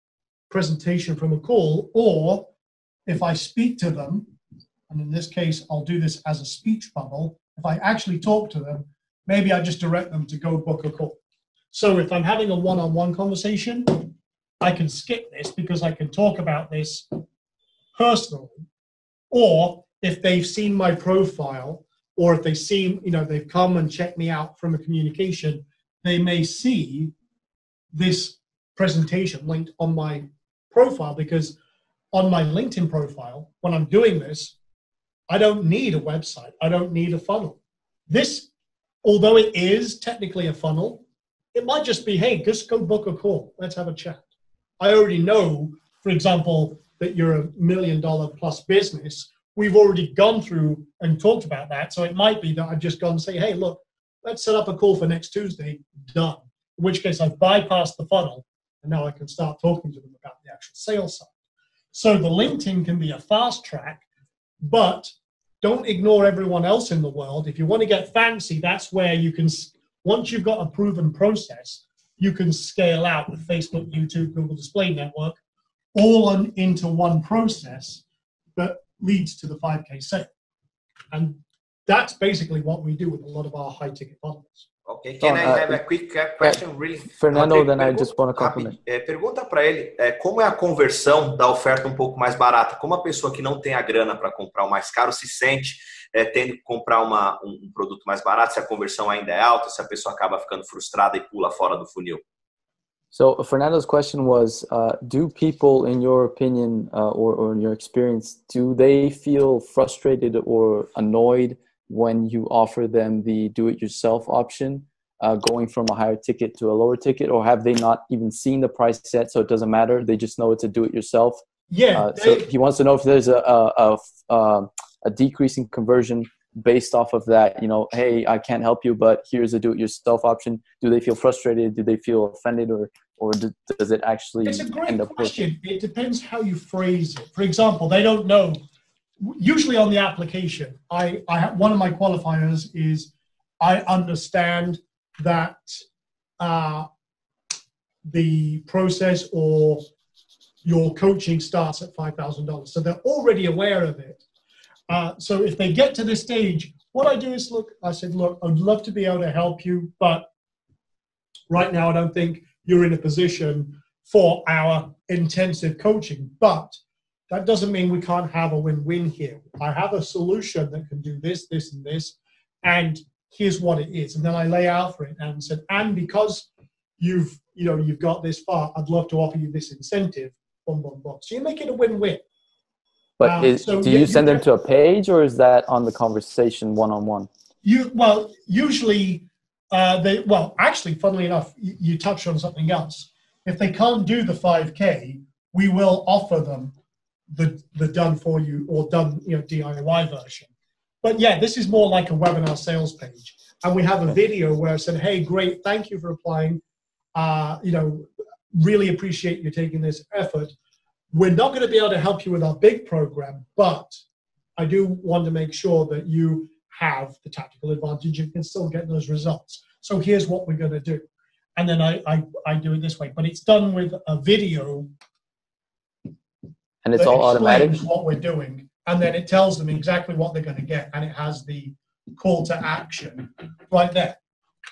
presentation from a call, or if I speak to them, and in this case, I'll do this as a speech bubble. If I actually talk to them, maybe I just direct them to go book a call. So if I'm having a one-on-one conversation, I can skip this because I can talk about this personally. Or if they've seen my profile, or if they've come and checked me out from a communication, they may see this presentation linked on my profile, because on my LinkedIn profile, when I'm doing this, I don't need a website. I don't need a funnel. This although it is technically a funnel, it might just be, hey, just go book a call. Let's have a chat. I already know, for example, that you're a $1 million plus business. We've already gone through and talked about that. So it might be that I've just gone and say, hey, look, let's set up a call for next Tuesday. Done. In which case I've bypassed the funnel and now I can start talking to them about the actual sales side. So the LinkedIn can be a fast track, but don't ignore everyone else in the world. If you want to get fancy, that's where you can, once you've got a proven process, you can scale out with Facebook, YouTube, Google Display Network, all into one process that leads to the 5K sale. And that's basically what we do with a lot of our high ticket funnels. Okay, can I have a quick question? Really? Fernando, then I just want to compliment. Pergunta para ele como é a conversão da oferta um pouco mais barata. Como a pessoa que não tem a grana para comprar o mais caro se sente tendo que comprar um produto mais barato, se a conversão ainda é alta, se a pessoa acaba ficando frustrada e pula fora do funil? So Fernando's question was, do people, in your opinion or in your experience, do they feel frustrated or annoyed when you offer them the do-it-yourself option, going from a higher ticket to a lower ticket, or have they not even seen the price set, so it doesn't matter? They just know it's a do-it-yourself. Yeah. So he wants to know if there's a decreasing conversion based off of that. You know, hey, I can't help you, but here's a do-it-yourself option. Do they feel frustrated? Do they feel offended, or does it actually It's a great end up question. It depends how you phrase it. For example, they don't know. Usually on the application, I one of my qualifiers is I understand that the process or your coaching starts at $5,000. So they're already aware of it. So if they get to this stage, what I do is I said, look, I'd love to be able to help you, but right now I don't think you're in a position for our intensive coaching. But that doesn't mean we can't have a win-win here. I have a solution that can do this, this, and this, and here's what it is. And then I lay out for it and said, and because you've got this far, I'd love to offer you this incentive. Boom, boom, boom. So you make it a win-win. But do you send them to a page, or is that on the conversation one-on-one? Usually actually, funnily enough, you touched on something else. If they can't do the 5K, we will offer them the done for you or done DIY version. But yeah, this is more like a webinar sales page. And we have a video where I said, hey, great, thank you for applying. Really appreciate you taking this effort. We're not going to be able to help you with our big program, but I do want to make sure that you have the tactical advantage and can still get those results. So here's what we're going to do. And then I do it this way, but it's done with a video. And it's all automatic? What we're doing. And then it tells them exactly what they're going to get. And it has the call to action right there.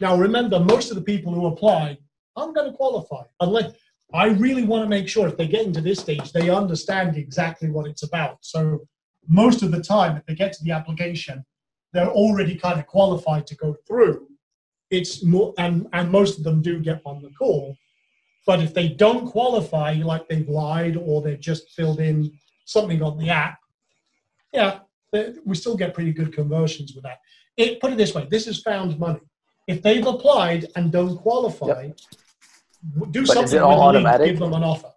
Now, remember, most of the people who apply, I'm going to qualify. Unless I really want to make sure if they get into this stage, they understand exactly what it's about. So most of the time, if they get to the application, they're already kind of qualified to go through. It's more, and most of them do get on the call. But if they don't qualify, like they've lied or they've just filled in something on the app, we still get pretty good conversions with that. Put it this way, this is found money. If they've applied and don't qualify, do something is it all with automatic? Give them an offer.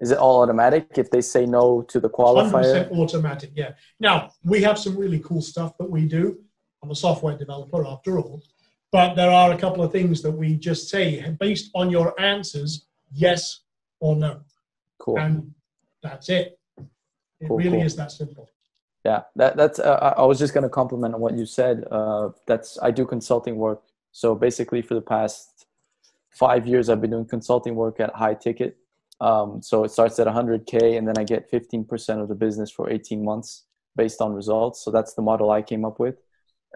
Is it all automatic if they say no to the qualifier? 100% automatic, yeah. Now, we have some really cool stuff that we do. I'm a software developer after all. But there are a couple of things that we just say, based on your answers, yes or no. Cool. And that's it. It really is that simple. Yeah, that's. I was just going to compliment on what you said. I do consulting work. So basically, for the past 5 years, I've been doing consulting work at high ticket. So it starts at 100K, and then I get 15% of the business for 18 months based on results. So that's the model I came up with.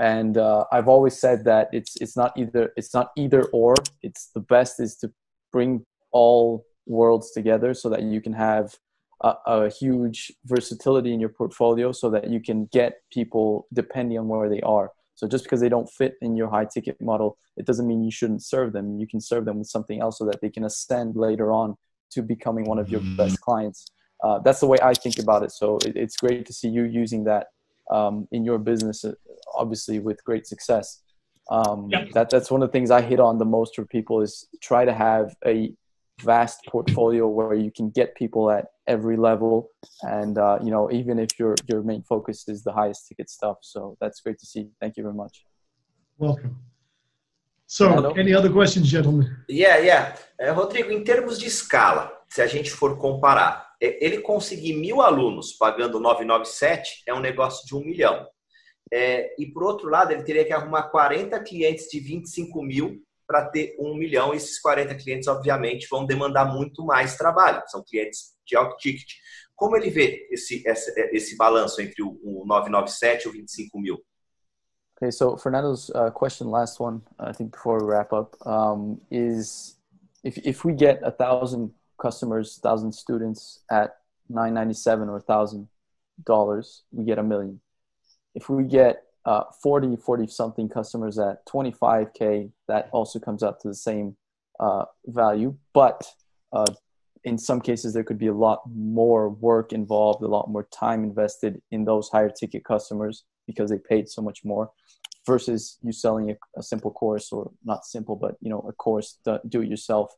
And I've always said that it's not either or. It's the best is to bring all worlds together so that you can have a huge versatility in your portfolio, so that you can get people depending on where they are. So just because they don't fit in your high ticket model, it doesn't mean you shouldn't serve them. You can serve them with something else so that they can ascend later on to becoming one of your best clients. That's the way I think about it. So it's great to see you using that in your business, obviously with great success. That's one of the things I hit on the most for people is try to have a vast portfolio where you can get people at every level, and you know, even if your main focus is the highest ticket stuff. So that's great to see. Thank you very much. Welcome. So, any other questions, gentlemen? Yeah. Rodrigo, em termos de escala, se a gente for comparar, ele conseguir 1.000 alunos pagando 997 é um negócio de 1 milhão. E por outro lado, ele teria que arrumar 40 clientes de 25 mil para ter 1 milhão. E esses 40 clientes, obviamente, vão demandar muito mais trabalho. São clientes de alto ticket. Como ele vê esse balanço entre o 997 e o 25 mil? Okay, so Fernando's question, last one, I think before we wrap up, is if we get 1,000 customers, 1,000 students at $997 or $1,000, we get $1 million. If we get 40 something customers at 25K, that also comes out to the same value. But in some cases, there could be a lot more work involved, a lot more time invested in those higher ticket customers because they paid so much more, versus you selling a simple course, or not simple, but you know, a course do it yourself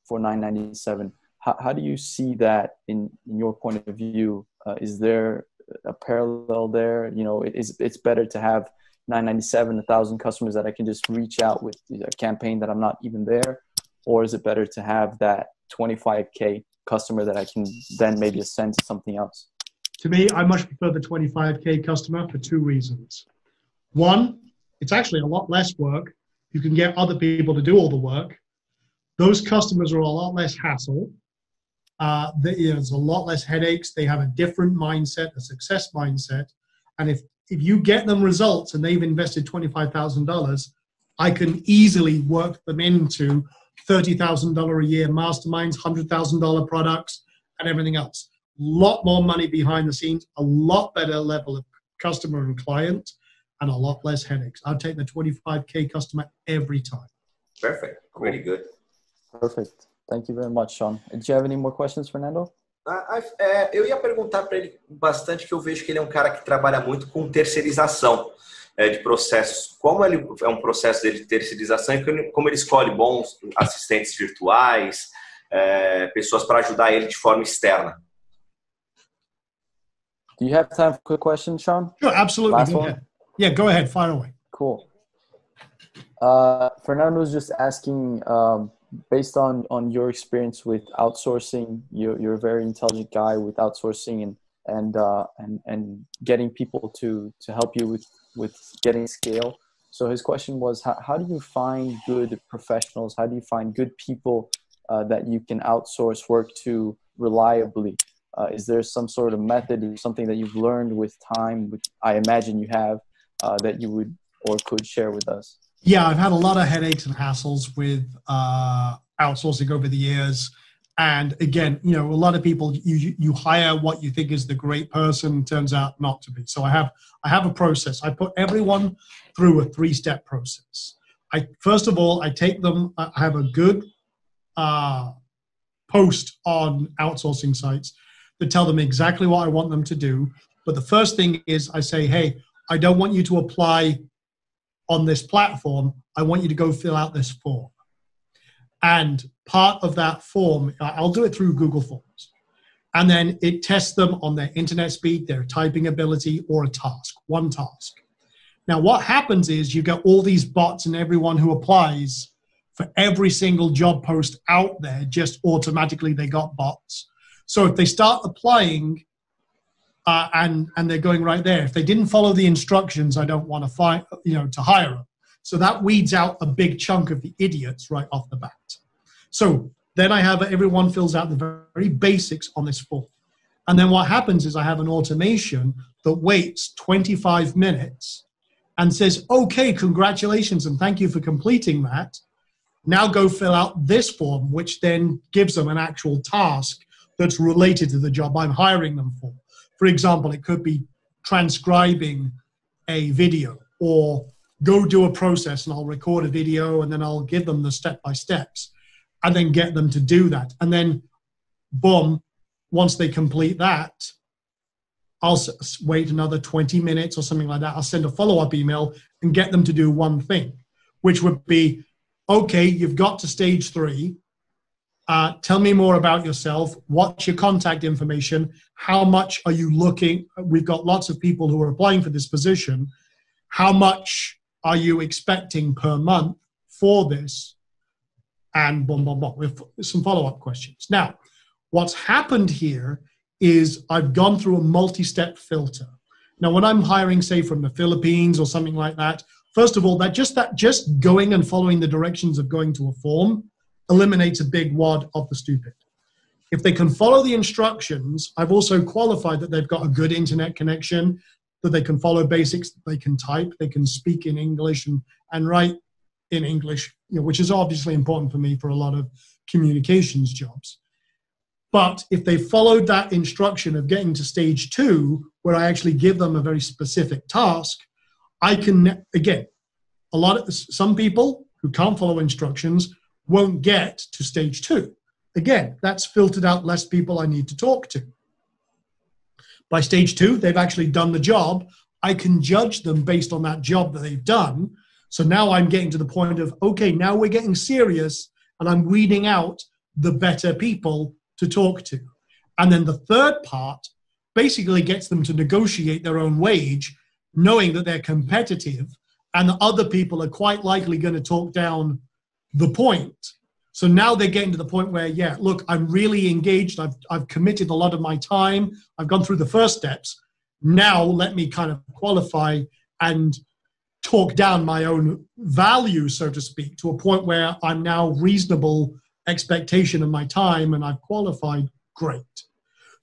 for $997. How do you see that in your point of view? Is there a parallel there? You know, it's better to have 997, 1,000 customers that I can just reach out with a campaign that I'm not even there, or is it better to have that 25K customer that I can then maybe ascend to something else? To me, I much prefer the 25K customer for 2 reasons. One, it's actually a lot less work. You can get other people to do all the work. Those customers are a lot less hassle. There's a lot less headaches. They have a different mindset, a success mindset. And if you get them results and they've invested $25,000, I can easily work them into $30,000 a year masterminds, $100,000 products, and everything else. A lot more money behind the scenes, a lot better level of customer and client, and a lot less headaches. I'll take the 25K customer every time. Perfect. Really good. Perfect. Thank you very much, Sean. Did you have any more questions, Fernando? Eu ia perguntar para ele bastante, que eu vejo que ele é um cara que trabalha muito com terceirização de processos. Como ele é um processo dele de terceirização e como ele escolhe bons assistentes virtuais, pessoas para ajudar ele de forma externa. Do you have time for a quick question, Sean? Sure, absolutely. Last Go one? ahead. Yeah, go ahead. Fire away. Cool. Fernando's just asking, based on your experience with outsourcing, you're a very intelligent guy with outsourcing and getting people to help you with getting scale. So his question was, how do you find good professionals? How do you find good people that you can outsource work to reliably? Is there some sort of method or something that you've learned with time, which I imagine you have, that you would or could share with us? Yeah, I've had a lot of headaches and hassles with outsourcing over the years. And again, you know, a lot of people, you hire what you think is the great person, turns out not to be. So I have a process. I put everyone through a 3-step process. First of all, I take them, I have a good post on outsourcing sites that tell them exactly what I want them to do. But the first thing is I say, hey, I don't want you to apply on this platform. I want you to go fill out this form. And part of that form, I'll do it through Google Forms. And then it tests them on their internet speed, their typing ability, or a task, one task. Now, what happens is you get all these bots, and everyone who applies for every single job post out there, just automatically they got bots. So if they start applying and they're going right there, if they didn't follow the instructions, I don't want to hire them. So that weeds out a big chunk of the idiots right off the bat. So then I have everyone fills out the very basics on this form. And then what happens is I have an automation that waits 25 minutes and says, okay, congratulations and thank you for completing that. Now go fill out this form, which then gives them an actual task that's related to the job I'm hiring them for. For example, it could be transcribing a video, or go do a process and I'll record a video and then I'll give them the step-by-steps and then get them to do that. And then, boom, once they complete that, I'll wait another 20 minutes or something like that. I'll send a follow-up email and get them to do one thing. which would be, okay, you've got to stage 3. Tell me more about yourself. What's your contact information? How much are you looking? We've got lots of people who are applying for this position. How much are you expecting per month for this? And boom, boom, boom, with some follow-up questions. Now, what's happened here is I've gone through a multi-step filter. Now, when I'm hiring, say, from the Philippines or something like that, first of all, that just going and following the directions of going to a form eliminates a big wad of the stupid. If they can follow the instructions, I've also qualified that they've got a good internet connection, that they can follow basics, they can type, they can speak in English and write in English, which is obviously important for me for a lot of communications jobs. But if they followed that instruction of getting to stage 2, where I actually give them a very specific task, I can, again, some people who can't follow instructions won't get to stage 2. Again, that's filtered out less people I need to talk to. By stage 2, they've actually done the job. I can judge them based on that job that they've done. So now I'm getting to the point of, okay, now we're getting serious, and I'm weeding out the better people to talk to. And then the third part basically gets them to negotiate their own wage, knowing that they're competitive and the other people are quite likely going to talk down the point. So now they're getting to the point where, yeah, look, I'm really engaged. I've committed a lot of my time. I've gone through the first steps. Now let me kind of qualify and talk down my own value, so to speak, to a point where I'm now reasonable expectation of my time and I've qualified. Great.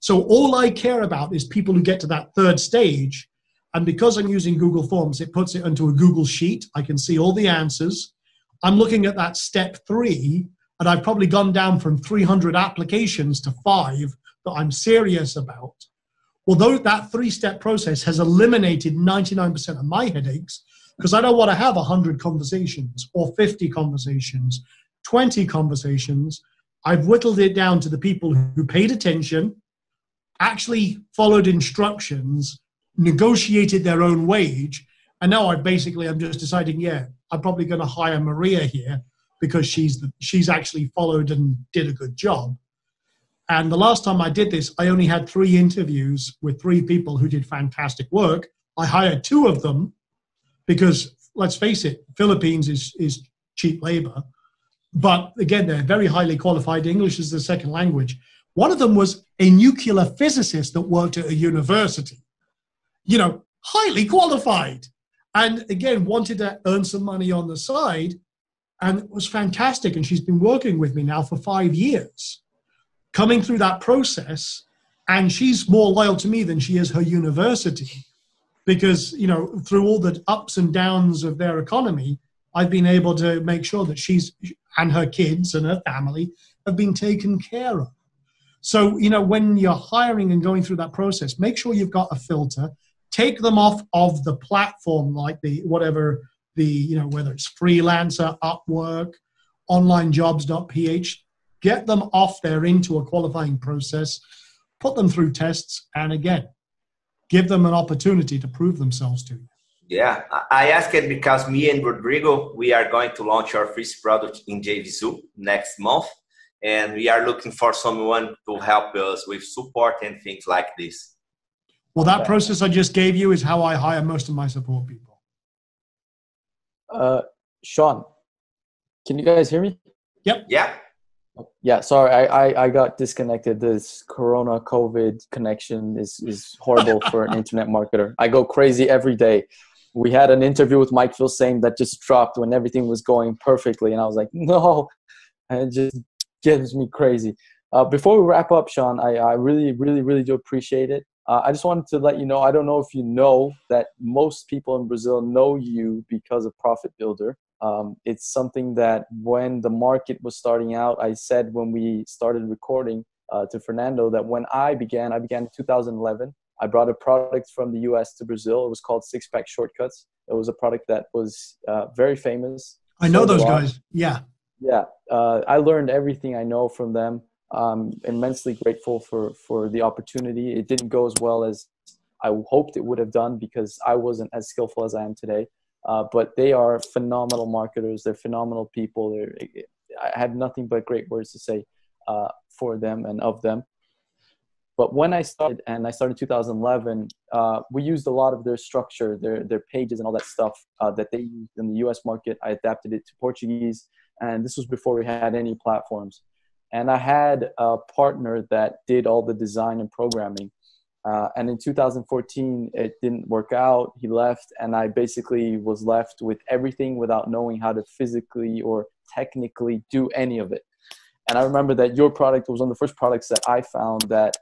So all I care about is people who get to that third stage. And because I'm using Google Forms, it puts it into a Google Sheet. I can see all the answers. I'm looking at that step 3, and I've probably gone down from 300 applications to 5 that I'm serious about. Although that 3-step process has eliminated 99% of my headaches, because I don't want to have 100 conversations or 50 conversations, 20 conversations. I've whittled it down to the people who paid attention, actually followed instructions, negotiated their own wage, and now I'm just deciding, yeah, I'm probably going to hire Maria here because she's actually followed and did a good job. And the last time I did this, I only had 3 interviews with 3 people who did fantastic work. I hired 2 of them because, let's face it, Philippines is cheap labor. But again, they're very highly qualified. English is their second language. One of them was a nuclear physicist that worked at a university, highly qualified. And again, wanted to earn some money on the side. And it was fantastic. And she's been working with me now for 5 years, coming through that process. And she's more loyal to me than she is her university. Because, through all the ups and downs of their economy, I've been able to make sure that she's and her kids and her family have been taken care of. So, when you're hiring and going through that process, make sure you've got a filter. Take them off of the platform, like whether it's Freelancer, Upwork, onlinejobs.ph. Get them off there into a qualifying process, put them through tests, and again, give them an opportunity to prove themselves to you. Yeah, I ask it because me and Rodrigo, we are going to launch our first product in JVZoo next month. And we are looking for someone to help us with support and things like this. Well, that process I just gave you is how I hire most of my support people. Sean, can you guys hear me? Yep. Yeah. Yeah, sorry, I got disconnected. This Corona COVID connection is horrible for an internet marketer. I go crazy every day. We had an interview with Mike Filsaime that just dropped when everything was going perfectly. And I was like, no, and it just gives me crazy. Before we wrap up, Sean, I really, really, really do appreciate it. I just wanted to let you know, I don't know if you know that most people in Brazil know you because of Profit Builder. It's something that when the market was starting out, I said when we started recording to Fernando that when I began in 2011. I brought a product from the US to Brazil. It was called Six Pack Shortcuts. It was a product that was very famous. I know those guys. Yeah. Yeah. I learned everything I know from them. I'm immensely grateful for the opportunity. It didn't go as well as I hoped it would have done because I wasn't as skillful as I am today. but they are phenomenal marketers. They're phenomenal people. I have nothing but great words to say for them and of them. But when I started, and I started in 2011, we used a lot of their structure, their pages and all that stuff that they used in the US market. I adapted it to Portuguese, and this was before we had any platforms. And I had a partner that did all the design and programming. And in 2014, it didn't work out. He left, and I basically was left with everything without knowing how to physically or technically do any of it. And I remember that your product was one of the first products that I found that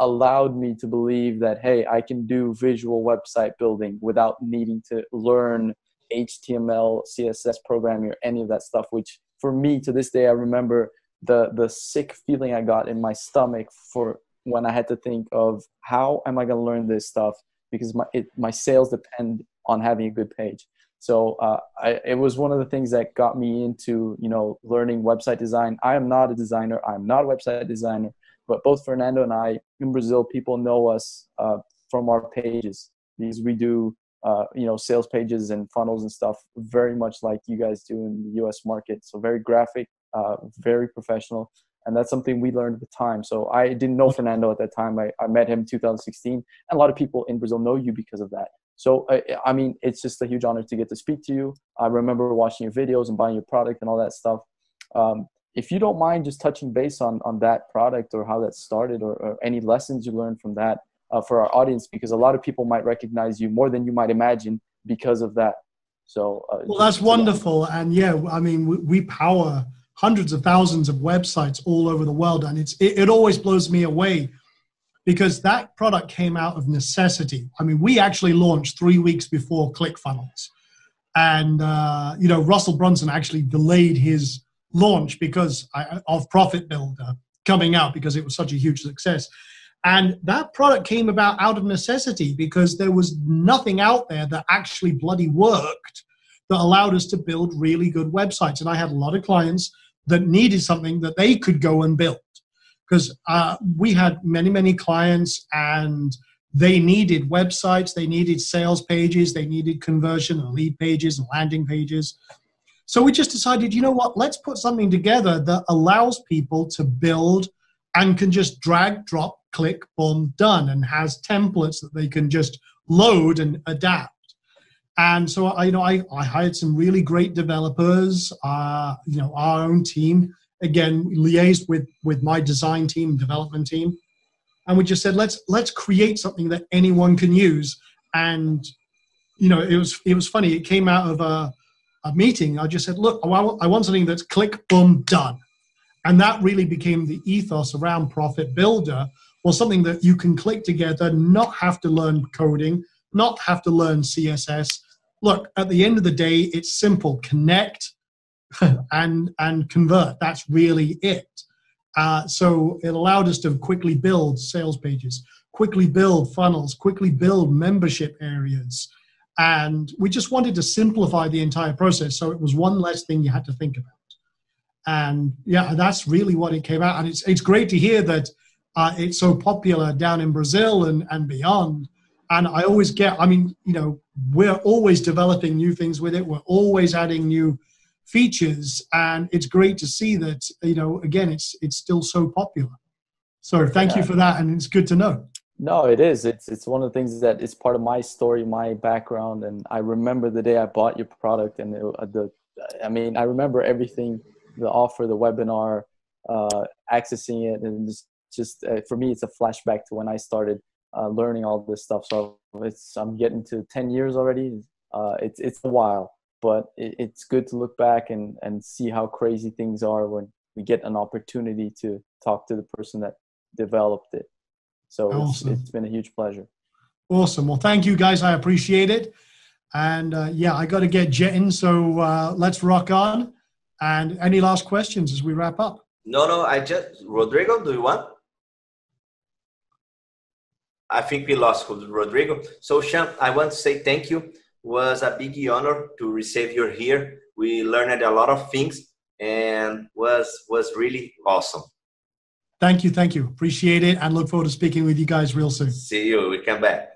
allowed me to believe that, hey, I can do visual website building without needing to learn HTML, CSS programming, or any of that stuff, which for me to this day, I remember the sick feeling I got in my stomach for when I had to think of how am I going to learn this stuff, because my sales depend on having a good page. So it was one of the things that got me into, learning website design. I am not a designer. I'm not a website designer. But both Fernando and I in Brazil, people know us from our pages, because we do, sales pages and funnels and stuff very much like you guys do in the US market. So very graphic, very professional. And that's something we learned with time. So I didn't know Fernando at that time. I met him in 2016. And a lot of people in Brazil know you because of that. So, I mean, it's just a huge honor to get to speak to you. I remember watching your videos and buying your product and all that stuff. If you don't mind just touching base on that product or how that started, or any lessons you learned from that for our audience, because a lot of people might recognize you more than you might imagine because of that. So, well, that's wonderful. And yeah, I mean, we power hundreds of thousands of websites all over the world. And it always blows me away, because that product came out of necessity. I mean, we actually launched 3 weeks before ClickFunnels. And, Russell Brunson actually delayed his launch because of Profit Builder coming out, because it was such a huge success. And that product came about out of necessity, because there was nothing out there that actually bloody worked that allowed us to build really good websites. And I had a lot of clients that needed something that they could go and build, because we had many, many clients, and they needed websites, they needed sales pages, they needed conversion and lead pages and landing pages. So we just decided, you know what, let's put something together that allows people to build and can just drag, drop, click, boom, done, and has templates that they can just load and adapt. And so, I hired some really great developers, our own team, again, liaised with my design team, development team. And we just said, let's create something that anyone can use. And, it was funny. It came out of a meeting. I just said, look, I want something that's click, boom, done. And that really became the ethos around Profit Builder, was something that you can click together, not have to learn coding, not have to learn CSS. Look, at the end of the day, it's simple. Connect and convert. That's really it. So it allowed us to quickly build sales pages, quickly build funnels, quickly build membership areas. And we just wanted to simplify the entire process, so it was one less thing you had to think about. And yeah, that's really what it came out. And it's great to hear that it's so popular down in Brazil and beyond. And I always get, we're always developing new things with it. We're always adding new features. And it's great to see that, again, it's still so popular. So thank you for that. And it's good to know. No, it is. It's one of the things that is part of my story, my background. And I remember the day I bought your product, and I remember everything, the offer, the webinar, accessing it. And just for me, it's a flashback to when I started learning all this stuff. So I'm getting to 10 years already. It's a while, but it's good to look back and see how crazy things are when we get an opportunity to talk to the person that developed it. So awesome. It's been a huge pleasure. Awesome. Well, thank you guys. I appreciate it. And I got to get jetting. So let's rock on. And any last questions as we wrap up? No, Rodrigo, do you want? I think we lost Rodrigo. So Sean, I want to say thank you. It was a big honor to receive you here. We learned a lot of things and was really awesome. Thank you. Appreciate it, and look forward to speaking with you guys real soon. See you. We come back.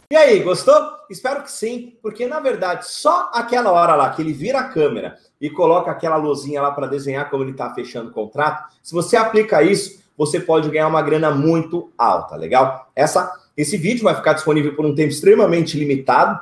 E aí, gostou? Espero que sim, porque na verdade só aquela hora lá que ele vira a câmera e coloca aquela luzinha lá para desenhar como ele está fechando o contrato, se você aplica isso, você pode ganhar uma grana muito alta, legal? Esse vídeo vai ficar disponível por um tempo extremamente limitado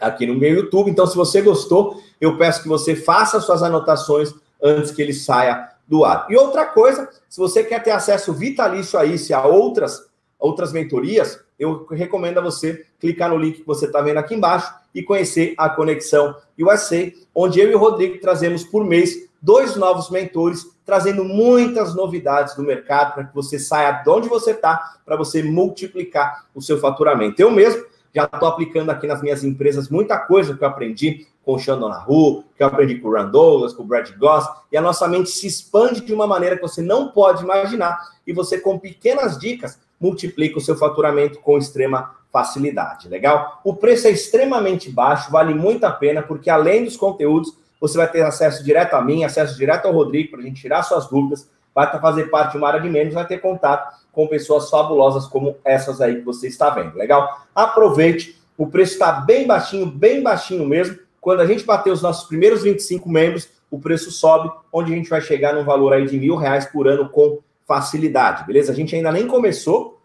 aqui no meu YouTube, então se você gostou, eu peço que você faça suas anotações antes que ele saia do ar. E outra coisa, se você quer ter acesso vitalício a isso e a outras mentorias, eu recomendo a você clicar no link que você está vendo aqui embaixo e conhecer a Conexão USA, onde eu e o Rodrigo trazemos por mês 2 novos mentores, trazendo muitas novidades do mercado para que você saia de onde você está, para você multiplicar o seu faturamento. Eu mesmo já estou aplicando aqui nas minhas empresas muita coisa que eu aprendi com o Donahoe, que eu aprendi com o Douglas, com o Brad Goss, e a nossa mente se expande de uma maneira que você não pode imaginar, e você, com pequenas dicas, multiplica o seu faturamento com extrema facilidade, legal? O preço é extremamente baixo, vale muito a pena, porque além dos conteúdos, você vai ter acesso direto a mim, acesso direto ao Rodrigo, para a gente tirar suas dúvidas, vai fazer parte de uma área de membros, vai ter contato com pessoas fabulosas como essas aí que você está vendo, legal? Aproveite, o preço está bem baixinho mesmo. Quando a gente bater os nossos primeiros 25 membros, o preço sobe, onde a gente vai chegar num valor aí de R$1.000 por ano com facilidade, beleza? A gente ainda nem começou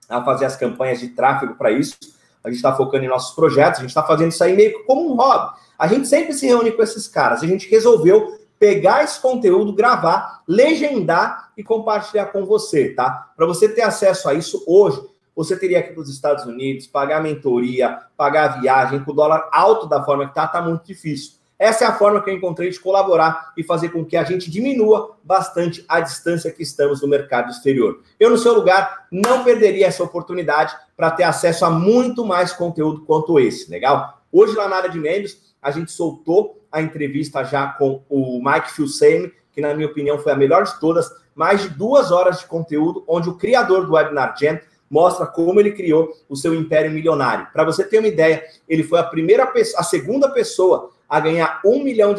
a fazer as campanhas de tráfego para isso, a gente está focando em nossos projetos, a gente está fazendo isso aí meio como um hobby. A gente sempre se reúne com esses caras, a gente resolveu pegar esse conteúdo, gravar, legendar e compartilhar com você, tá? Para você ter acesso a isso hoje, você teria que ir para os Estados Unidos, pagar a mentoria, pagar a viagem, com o dólar alto da forma que tá muito difícil. Essa é a forma que eu encontrei de colaborar e fazer com que a gente diminua bastante a distância que estamos no mercado exterior. Eu, no seu lugar, não perderia essa oportunidade para ter acesso a muito mais conteúdo quanto esse, legal? Hoje, lá na área de membros, a gente soltou a entrevista já com o Mike Filsaime, que na minha opinião foi a melhor de todas, mais de 2 horas de conteúdo, onde o criador do Webinar Jam mostra como ele criou o seu império milionário. Para você ter uma ideia, ele foi a segunda pessoa a ganhar $1 milhão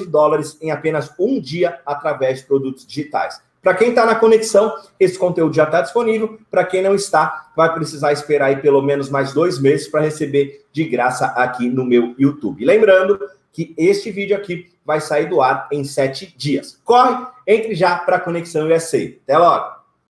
em apenas um dia através de produtos digitais. Para quem está na conexão, esse conteúdo já está disponível. Para quem não está, vai precisar esperar aí pelo menos mais 2 meses para receber de graça aqui no meu YouTube. Lembrando que este vídeo aqui vai sair do ar em 7 dias. Corre, entre já para a Conexão USA. Até logo!